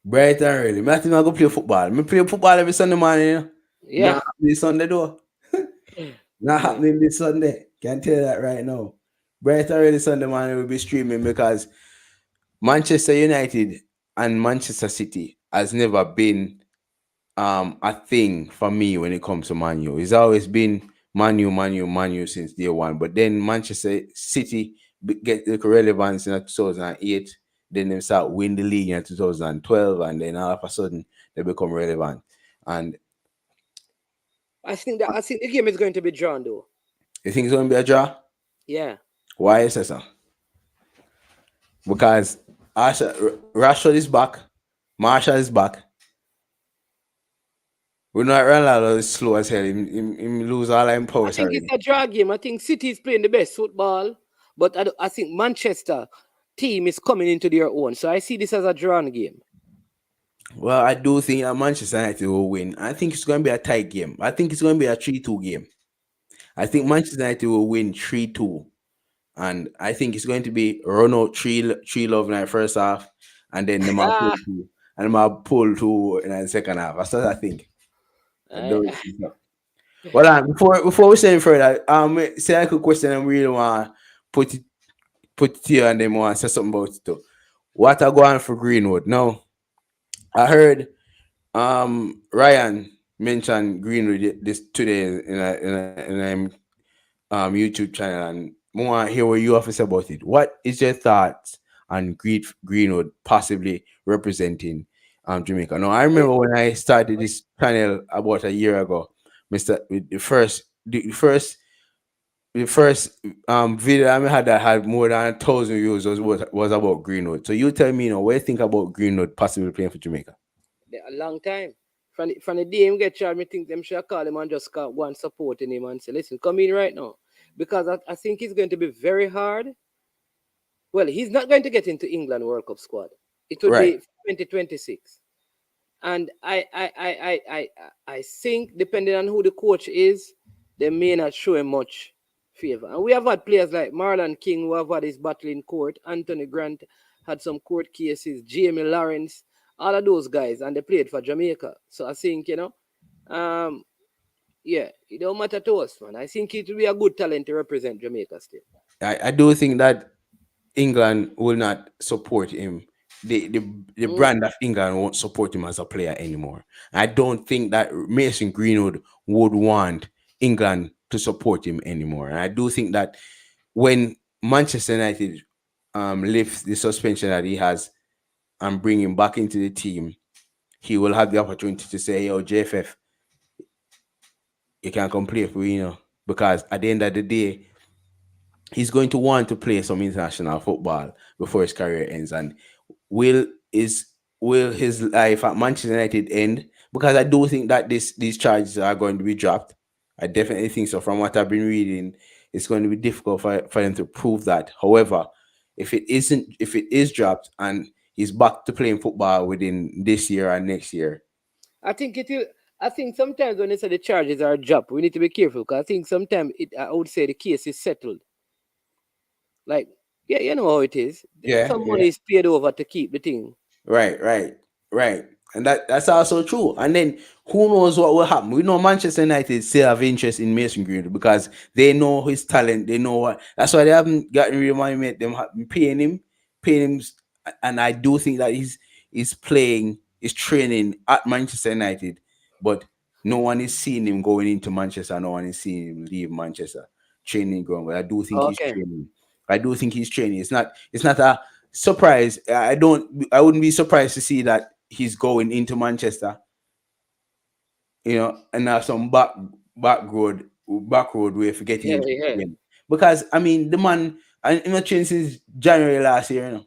Bright and early. Me, I think I go play football. Me play football every Sunday morning. Yeah. Not happening Sunday though. Not Yeah. happening this Sunday. Can't tell you that right now. Bright and early Sunday morning will be streaming because Manchester United and Manchester City has never been a thing for me when it comes to Man U. It's always been Man U since day one. But then Manchester City get the relevance in 2008. Then they start win the league in 2012, and then all of a sudden they become relevant. And I think the game is going to be drawn though. you think it's going to be a draw? Yeah. Why is that so? Because Rashford is back, Marshall is back. We're not Ronaldo is slow as hell. Him lose all him I powers think already. it's a draw game. I think City is playing the best football, but I think Manchester team is coming into their own. So I see this as a drawn game. Well, I do think that Manchester United will win. I think it's going to be a tight game. I think it's going to be a 3-2 game. I think Manchester United will win 3-2. And I think it's going to be run out 3 love in the first half, and then them pull Ah, 2. And them pull 2 in the second half. That's what I think. I don't I- think so. Well, before we say further, say a quick question and we really want to put it here and then want to say something about it too. What are going for Greenwood? Now, I heard Ryan mentioned Greenwood this today in a YouTube channel, and I want to hear what you have to say about it. What is your thoughts on Greenwood possibly representing Jamaica? Now, I remember when I started this channel about a year ago, Mister, with the first video I had that had more than 1,000 views was about Greenwood. So you tell me, what do you think about Greenwood possibly playing for Jamaica? a long time. From the day him get charged, me think them should call him and just go and supporting him and say, listen, come in right now. Because I think it's going to be very hard. Well, he's not going to get into England World Cup squad. It would Right. be 2026. And I think depending on who the coach is, they may not show him much favor. And we have had players like Marlon King who have had his battle in court. Anthony Grant had some court cases. Jamie Lawrence, all of those guys, and they played for Jamaica. So I think yeah, it don't matter to us, man. I think it will be a good talent to represent Jamaica still. I do think that England will not support him. The brand of England won't support him as a player anymore. I don't think that Mason Greenwood would want England to support him anymore. And I do think that when Manchester United lifts the suspension that he has and bring him back into the team, he will have the opportunity to say, yo, JFF, you can come play for me, because at the end of the day, he's going to want to play some international football before his career ends. And will his life at Manchester United end because I do think that these charges are going to be dropped. I definitely think so. From what I've been reading, it's going to be difficult for them to prove that. However, if it is dropped and he's back to playing football within this year and next year, I think it will. I think sometimes when they say the charges are dropped, we need to be careful because I think sometimes I would say the case is settled. Like, yeah, you know how it is. yeah, Some yeah. money is paid over to keep the thing. Right, right, right. And that's also true. And then who knows what will happen? We know Manchester United still have interest in Mason Greenwood because they know his talent. They know what. That's why they haven't gotten rid of money. Mate. Them have been paying him. And I do think that he's training at Manchester United, but no one is seeing him going into Manchester. No one is seeing him leave Manchester training ground. But I do think he's Okay. training. I do think he's training. It's not a surprise. I wouldn't be surprised to see that he's going into Manchester, and have some back road way for getting Yeah, into the yeah. game. Because I mean the man and trained since January last year,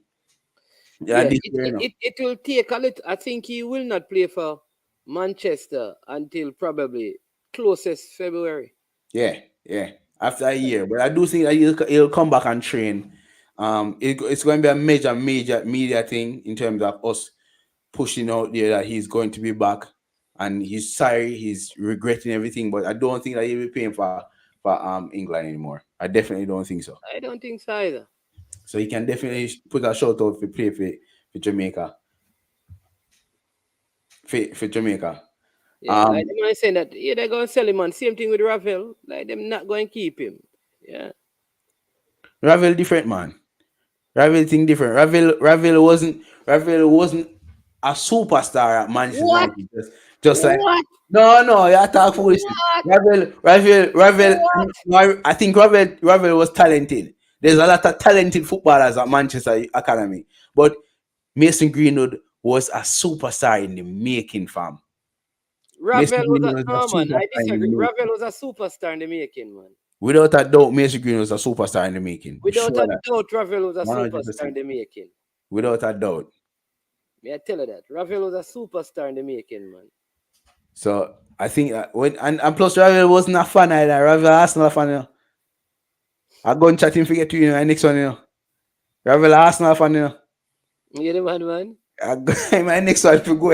Yeah, Yeah, this year, it will take a little. I think he will not play for Manchester until probably closest February. Yeah, yeah. After a year. But I do think that he'll come back and train. It's going to be a major media thing in terms of us pushing out there that he's going to be back, and he's sorry, he's regretting everything, but I don't think that he'll be paying for England anymore. I definitely don't think so. I don't think so either. So he can definitely put a shout out for play for Jamaica. For Jamaica. Yeah, like the man saying that yeah, they're gonna sell him on. Same thing with Ravel. Like them not going to keep him. Yeah. Ravel different, man. Ravel thing different. Ravel wasn't a superstar at Manchester What? United. Just like What? no, you talk foolish. What? Ravel. What? I think Ravel was talented. There's a lot of talented footballers at Manchester Academy, but Mason Greenwood was a superstar in the making, fam. Mason Ravel was a Greenwood was no a man. I superstar in the disagree. making. Ravel was a superstar in the making, man. Without a doubt, Mason Greenwood was a superstar in the making. Without Sure a that, doubt, Ravel was a superstar in 100%. the making. Without a doubt. May I tell you that? Ravel was a superstar in the making, man. So I think and plus Ravel wasn't a fan either. Ravel Arsenal fan, I go and chat him forget to my next one, Ravel Arsenal fan, You the man. I go my next one to go.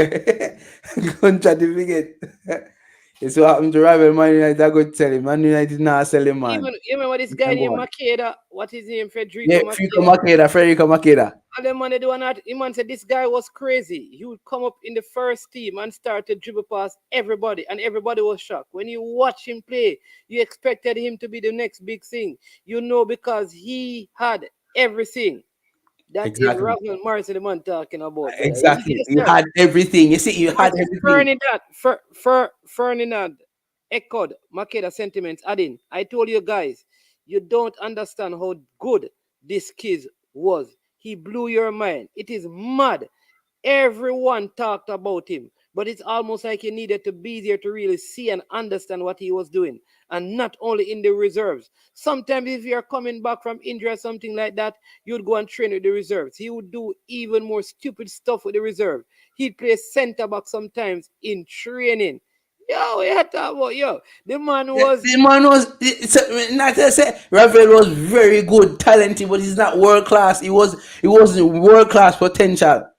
Go and chat him forget. It's what happened to Ravel Man United. I go tell him Man United not sell him, man. Even what this guy named Makeda, what his name? Yeah, Federico Federico Makeda. And the man they do not. He man said this guy was crazy. He would come up in the first team and start to dribble past everybody, and everybody was shocked. When you watch him play, you expected him to be the next big thing. Because he had everything. That is Exactly. Rafael Morrison, the man talking about. There. Exactly. Yes, You sir. had everything. You see, you had Versus everything. Ferdinand echoed Makeda's sentiments, adding, I told you guys, you don't understand how good this kid was. He blew your mind. It is mad. Everyone talked about him, but it's almost like he needed to be there to really see and understand what he was doing, and not only in the reserves. Sometimes, if you're coming back from injury or something like that, you'd go and train with the reserves. He would do even more stupid stuff with the reserve. He'd play center back sometimes in training. Yo, we had to talk about the man was. The man was not to say Rafael was very good, talented, but he's not world class. He wasn't world class potential.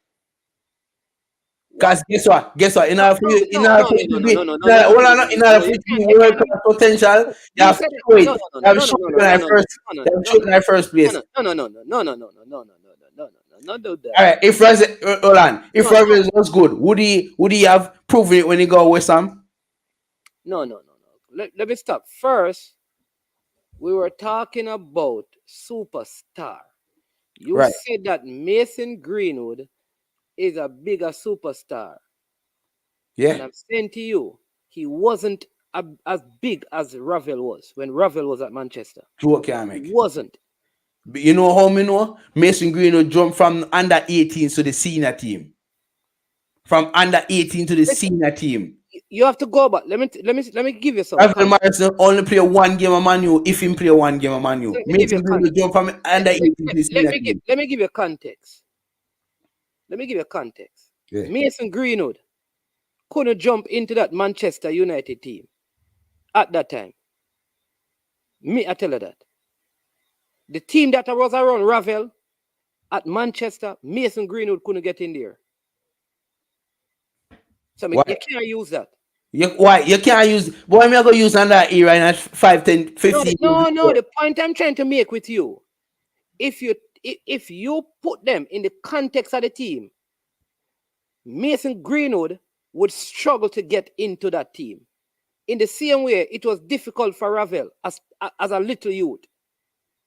Because guess what? In order for you, to be, in order for you to be world class potential, you have to show it. You have to show it in our first. You have to show it in our first place. No, do that. All right. If Rafael was good, would he have proven it when he got West Ham? No. Let me stop. First, we were talking about superstar. You Right. said that Mason Greenwood is a bigger superstar. And Yeah. I'm saying to you, he wasn't as big as Ravel was when Ravel was at Manchester. Joe can He make. wasn't. But you know how me know? Mason Greenwood jumped from under 18 to the senior team. From under 18 to the senior team. You have to go back. Let me give you some. Rafael Morrison only play one game of Man U if he play one game of Man U. Let me give you Mason Greenwood jump from under 18 to the senior team. Let me give you context. Let me give you context. Yeah. Mason Greenwood couldn't jump into that Manchester United team at that time. Me, I tell you that. The team that was around Ravel at Manchester, Mason Greenwood couldn't get in there. So Why? you can't use that. Why? You can't use. Boy, I'm going to use on that era in 5, 10, No, 15 years no. before. The point I'm trying to make with you, if you put them in the context of the team, Mason Greenwood would struggle to get into that team. In the same way, it was difficult for Ravel as a little youth.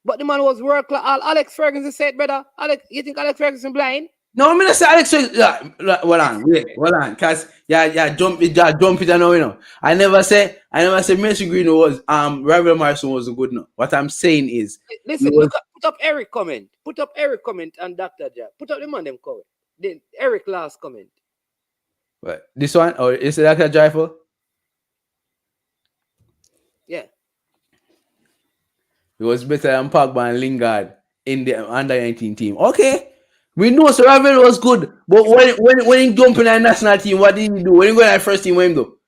But the man was world class. Alex Ferguson said, brother, Alex, you think Alex Ferguson blind? No, I'm gonna say Alex. Hold on, wait, hold on, cause jump it, jump it, you know. I never say Mason Green was Ravel Morrison wasn't good enough. What I'm saying is, Listen, put up Eric comment. Put up Eric comment and Dr. Jack. Put up the man them comment. Then Eric last comment. what, this one or is it Dr. Joyful? Yeah. It was better than Pogba and Lingard in the under 19 team. Okay. We know so Ravel was good, but when he jumped in the national team, what did he do? When he go in the first team, what he do?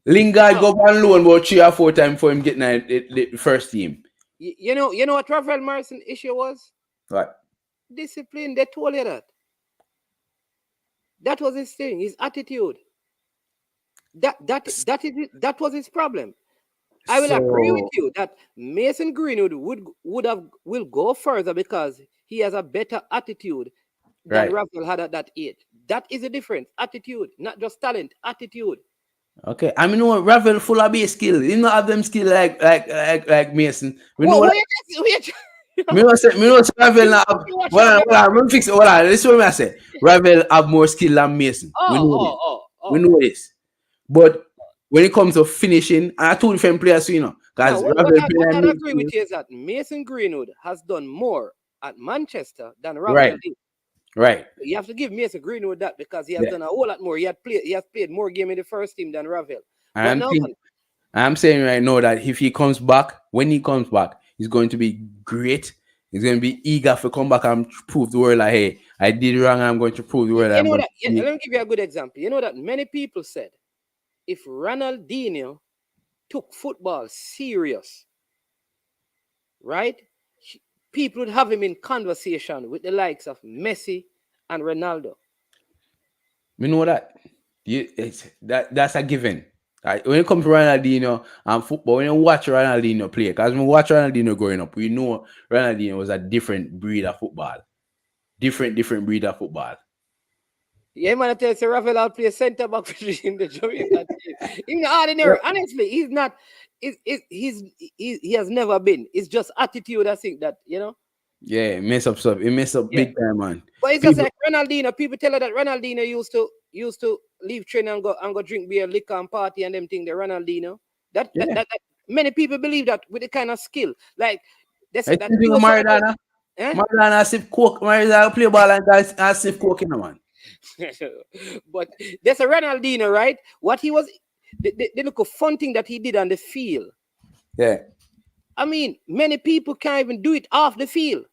Lingard go on loan about 3 or 4 times for him getting the first team. You know what Ravel Morrison issue was? What? Discipline. They told you that. That was his thing, his attitude. That was his problem. I will agree with you that Mason Greenwood will go further because he has a better attitude than Right. Ravel had at that age. That is the difference. Attitude, not just talent, attitude. Okay, I mean, no, Ravel full of base skill. He not have them skill like Mason. We know What that. you Me know say Ravel not have. Hold on, let me fix it. Hold on, this is what I say. Ravel have more skill than Mason. We know this. We know this. But when it comes to finishing, I two different players, you know, because No, Ravel what I play agree with you is that Mason Greenwood has done more at Manchester than Ravel right, did. right. You have to give Mason Greenwood that because he has Yeah. done a whole lot more. He has played more game in the first team than Ravel. But no, I'm saying right now that if he comes back, when he comes back, he's going to be great. He's going to be eager to come back and prove the world like, hey, I did wrong. I'm going to prove the world. you know that. Let me give you a good example. You know that many people said if Ronaldinho took football serious, right, people would have him in conversation with the likes of Messi and Ronaldo. You know that? That's a given. Right? When it comes to Ronaldinho and football, when you watch Ronaldinho play, because when we watch Ronaldinho growing up, we know Ronaldinho was a different breed of football. Different breed of football. Yeah, man, I tell you, Rafael will play center back in the Jamaican team. In the ordinary, honestly, he's not. He has never been. It's just attitude. I think that Yeah, mess up stuff. It mess up big time, man. But it's just like Ronaldinho. People tell her that Ronaldinho used to leave training and go drink beer, liquor, and party and them thing. The Ronaldinho. That many people believe that with the kind of skill, like that's that. Maradona. Maradona sip coke. Maradona play ball and sip coke in the man. But there's a Ronaldinho, right? What he was, the look of fun thing that he did on the field. Yeah. I mean, many people can't even do it off the field.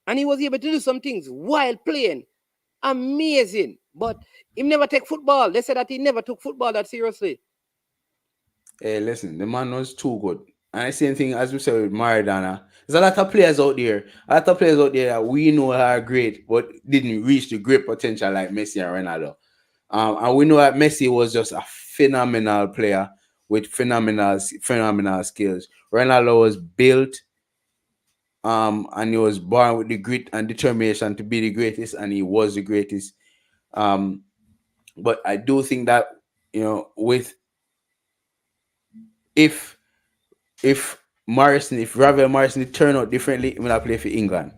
And he was able to do some things while playing. Amazing. But he never take football. They said that he never took football that seriously. Hey, listen, the man was too good. And the same thing as we said with Maradona. There's a lot of players out there. That we know are great, but didn't reach the great potential like Messi and Ronaldo. And we know that Messi was just a phenomenal player with phenomenal skills. Ronaldo was built, and he was born with the grit and determination to be the greatest, and he was the greatest. But I do think that with if Ravel Morrison turned out differently, he would not play for England.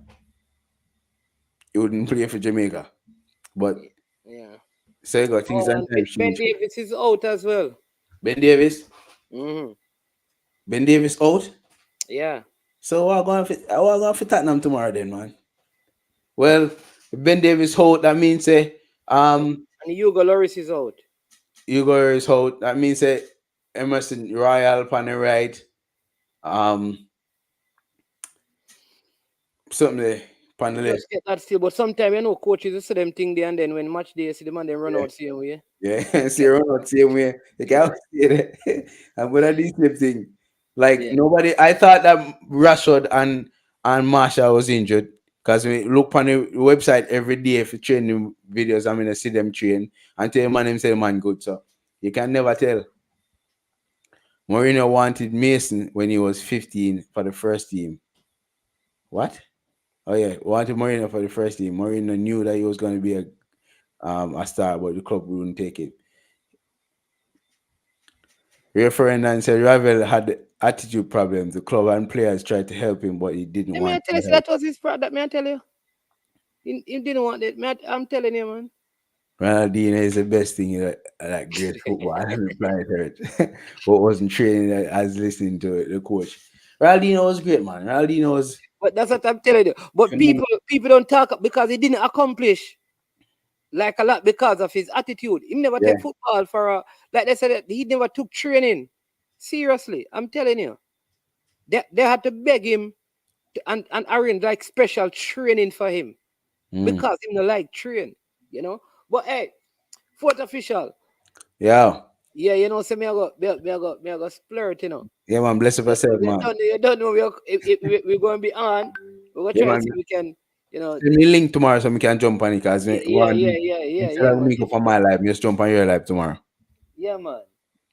He wouldn't play for Jamaica. But so you got things and times Ben change. Davis is out as well. Ben Davis? Mm-hmm. Ben Davis out? Yeah. So I'm going for Tottenham tomorrow then, man. Well, if Ben Davis out, that means and Hugo Lloris is out. Hugo Lloris is out. That means Emerson Royal on the right. Something there. on the list. just get that still. But sometimes coaches will see them thing there, and then when match day, you see the man they run out same way. Yeah, see, Ronald, same way. You can't see it. I'm gonna do the same thing. Like Yeah. nobody, I thought that Rashford and Marshall was injured because we look on the website every day for training videos. I'm gonna see them train until man him say man good. So you can never tell. Mourinho wanted Mason when he was 15 for the first team. What? Oh yeah, wanted Mourinho for the first team. Mourinho knew that he was going to be a star, but the club wouldn't take it. Rio Ferdinand said Ravel had attitude problems. The club and players tried to help him, but he didn't Let me want tell to you, help. that was his product. May I tell you? He didn't want it. I'm telling you, man. Ronaldinho is the best thing in that great football on the planet Earth. But wasn't training as listening to the coach. Ronaldinho was great, man. Ronaldinho was But that's what I'm telling you. But people don't talk because he didn't accomplish like a lot because of his attitude. He never yeah. take football for like they said he never took training. Seriously, I'm telling you. They had to beg him and arrange like special training for him Mm. because him no like train. But hey, fourth official. Yeah. Yeah, so me I go splurt. Yeah, man. Bless up yourself, man. You don't know we're going to be on. We're going to Yeah, try and man. see if we can, you know. Send me link tomorrow so we can jump on it because one instead Yeah, of man. link up on my live, just jump on your live tomorrow. Yeah, man.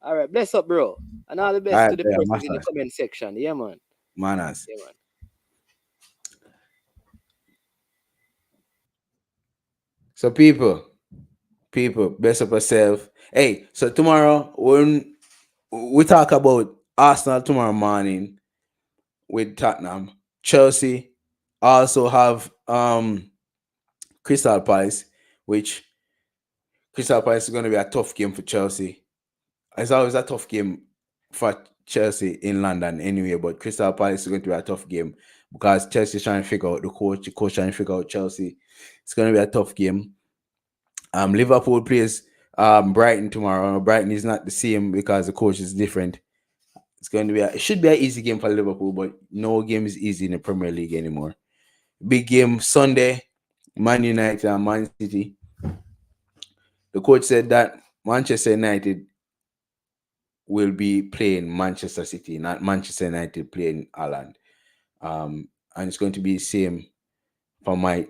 All right, bless up, bro. And all the All best right, to the yeah, persons in the masters. comment section. Yeah, man. Manaz. Yeah, man. So people, best of yourself. Hey, so tomorrow when we talk about Arsenal tomorrow morning with Tottenham, Chelsea also have Crystal Palace, which Crystal Palace is going to be a tough game for Chelsea. It's always a tough game for Chelsea in London anyway, but Crystal Palace is going to be a tough game because Chelsea is trying to figure out the coach trying to figure out Chelsea. It's going to be a tough game. Liverpool plays Brighton tomorrow. Brighton is not the same because the coach is different. It's going to be it should be an easy game for Liverpool, but no game is easy in the Premier League anymore. Big game Sunday, Man United and Man City. The coach said that Manchester United will be playing Manchester City, not Manchester United playing Ireland. And it's going to be the same for my.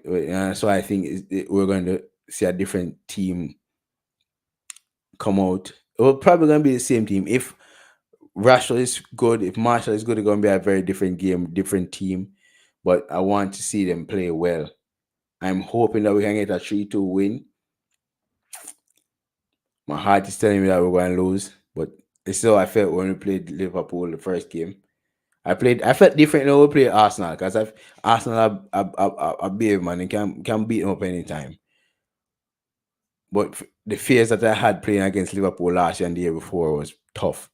So I think we're going to see a different team come out. We're probably going to be the same team. If Rashford is good, if Marshall is good, it's going to be a very different game, different team. But I want to see them play well. I'm hoping that we can get a 3-2 win. My heart is telling me that we're going to lose, but it's still I felt when we played Liverpool the first game. I felt different when we played Arsenal because Arsenal are big man and can beat them up anytime. But the fears that I had playing against Liverpool last year and the year before was tough.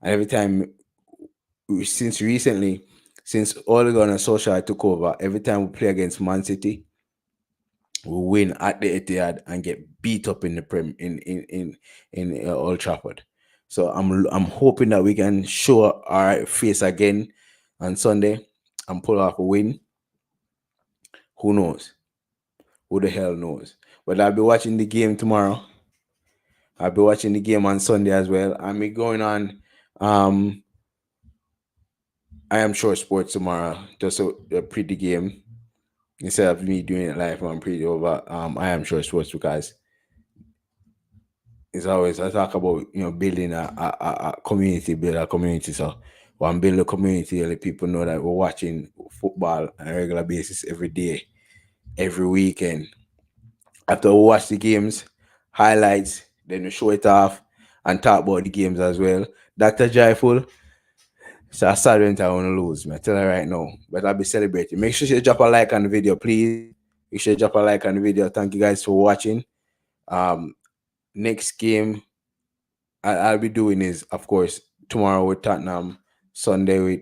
And every time since recently, since Ole Gunnar Solskjaer took over, every time we play against Man City, we win at the Etihad and get beat up in the in Old Trafford. So I'm hoping that we can show our face again on Sunday and pull off a win. Who knows? Who the hell knows? But I'll be watching the game tomorrow. I'll be watching the game on Sunday as well. I'm going on I am sure sports tomorrow, just a pretty game. Instead of me doing it live, I'm pretty over. I am sure sports because it's always I talk about building a community, build a community. So when I'm building a community, let people know that we're watching football on a regular basis every day, every weekend. After we watch the games, highlights, then we show it off and talk about the games as well. Dr. Joyful, so I started when I want to lose, man. Tell her right now. But I'll be celebrating. Make sure you drop a like on the video, please. Make sure you drop a like on the video. Thank you guys for watching. Next game I'll be doing is, of course, tomorrow with Tottenham, Sunday with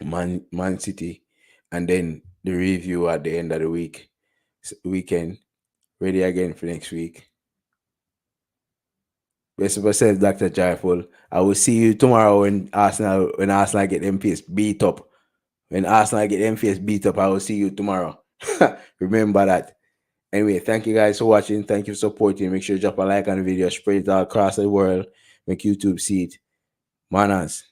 Man City, and then the review at the end of the weekend. Ready again for next week. Best of yourself, Dr. Joyful. I will see you tomorrow when Arsenal get them beat up. When Arsenal get them face beat up, I will see you tomorrow. Remember that. Anyway, thank you guys for watching. Thank you for supporting. Make sure you drop a like on the video. Spread it all across the world. Make YouTube see it. Manaz.